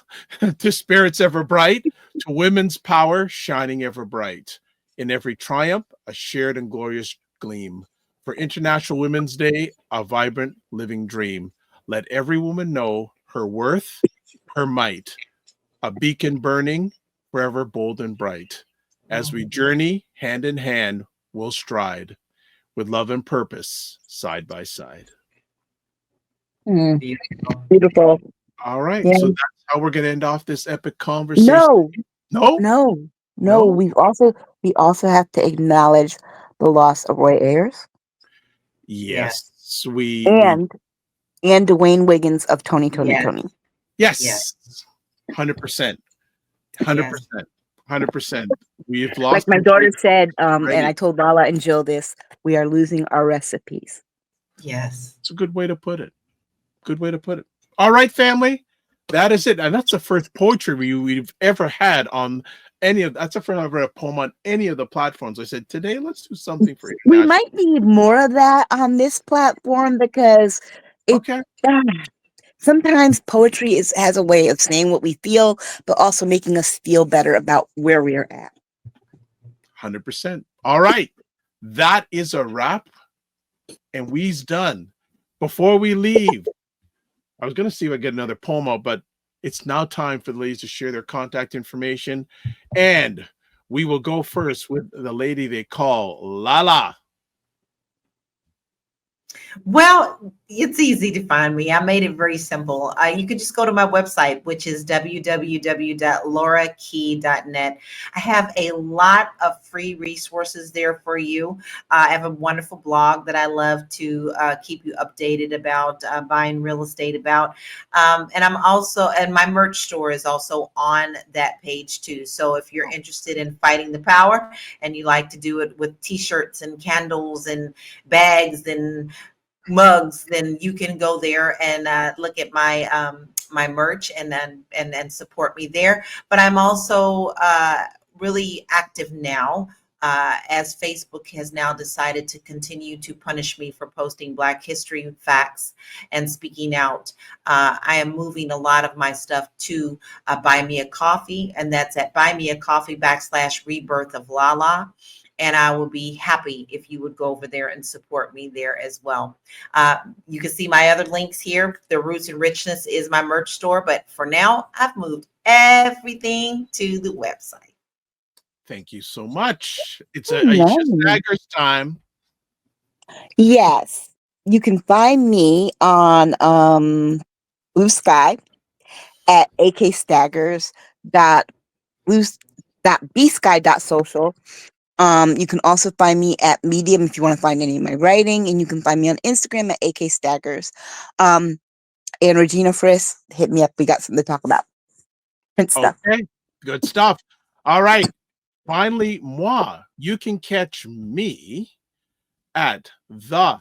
to spirits ever bright, to women's power shining ever bright. In every triumph, a shared and glorious gleam. For International Women's Day, a vibrant living dream. Let every woman know her worth, her might. A beacon burning, forever bold and bright. As we journey hand in hand, we'll stride with love and purpose side by side. Beautiful. All right. Yeah. So that's how we're going to end off this epic conversation. No. We also have to acknowledge the loss of Roy Ayers. Yes. And Dwayne Wiggins of Tony. Yes. 100%. 100%. We've lost. Like my daughter said, and I told LaLa and Jill this, we are losing our recipes. Yes. It's a good way to put it. All right, family. That is it. And that's the first poetry we've ever had on that's the first I've read a poem on any of the platforms. I said, today, let's do something for you. We might need more of that on this platform because sometimes poetry has a way of saying what we feel, but also making us feel better about where we are at. 100%. All right. That is a wrap. And we's done. Before we leave, I was going to see if I get another poem out, but it's now time for the ladies to share their contact information. And we will go first with the lady they call LaLa. Well, it's easy to find me. I made it very simple. You could just go to my website, which is www.laurakey.net. I have a lot of free resources there for you. I have a wonderful blog that I love to keep you updated about buying real estate about. And my merch store is also on that page too. So if you're interested in fighting the power and you like to do it with t-shirts and candles and bags and mugs, then you can go there and look at my my merch and then support me there. But I'm also really active now, as Facebook has now decided to continue to punish me for posting Black history facts and speaking out. I am moving a lot of my stuff to Buy Me a Coffee, and that's at buymeacoffee.com/rebirth of LaLa. And I will be happy if you would go over there and support me there as well. You can see my other links here. The Roots and Richness is my merch store, but for now, I've moved everything to the website. Thank you so much. It's Oh, Aisha nice. Staggers time. Yes. You can find me on Blue Sky at akstaggers.bsky.social. You can also find me at Medium if you want to find any of my writing, and you can find me on Instagram at akstaggers. And Regina Frisk, hit me up. We got something to talk about. Print stuff. Okay, good stuff. All right. Finally, moi, you can catch me at the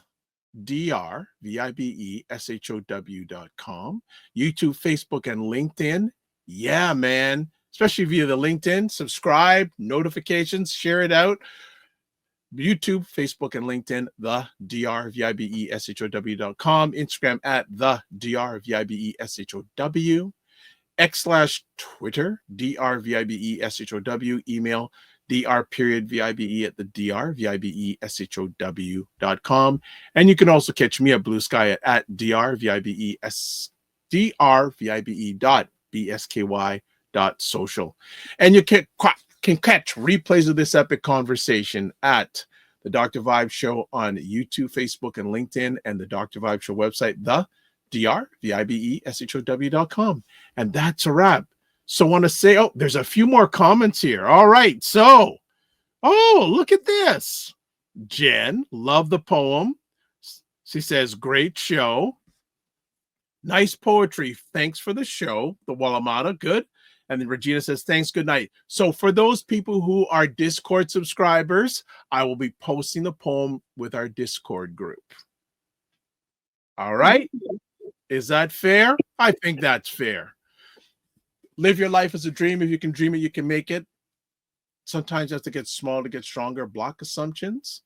DRVIBESHOW.com, YouTube, Facebook, and LinkedIn. Yeah, man. Especially via the LinkedIn. Subscribe, notifications, share it out. YouTube, Facebook, and LinkedIn, the DRVIBESHOW.com. Instagram at the DRVIBESHOW. X/Twitter, DRVIBESHOW. Email dr.vibe at the drvibeshow.com. And you can also catch me at Blue Sky at drvibe.bsky.social. And you can catch replays of this epic conversation at the Dr. Vibe Show on YouTube, Facebook, and LinkedIn, and the Dr. Vibe Show website, the drvibeshow.com. And that's a wrap. So I want to say, oh, there's a few more comments here. All right. So, oh, look at this. Jen, love the poem. She says, great show. Nice poetry. Thanks for the show. The Walamata, good. And then Regina says, thanks, good night. So for those people who are Discord subscribers, I will be posting the poem with our Discord group. All right. Is that fair? I think that's fair. Live your life as a dream. If you can dream it, you can make it. Sometimes you have to get small to get stronger. Block assumptions.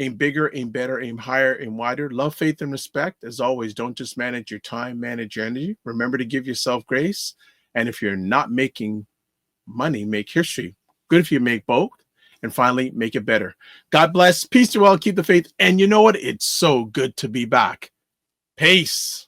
Aim bigger, aim better, aim higher, aim wider. Love, faith, and respect. As always, don't just manage your time, manage your energy. Remember to give yourself grace. And if you're not making money, make history. Good if you make both. And finally, make it better. God bless. Peace to all. Keep the faith. And you know what? It's so good to be back. Peace.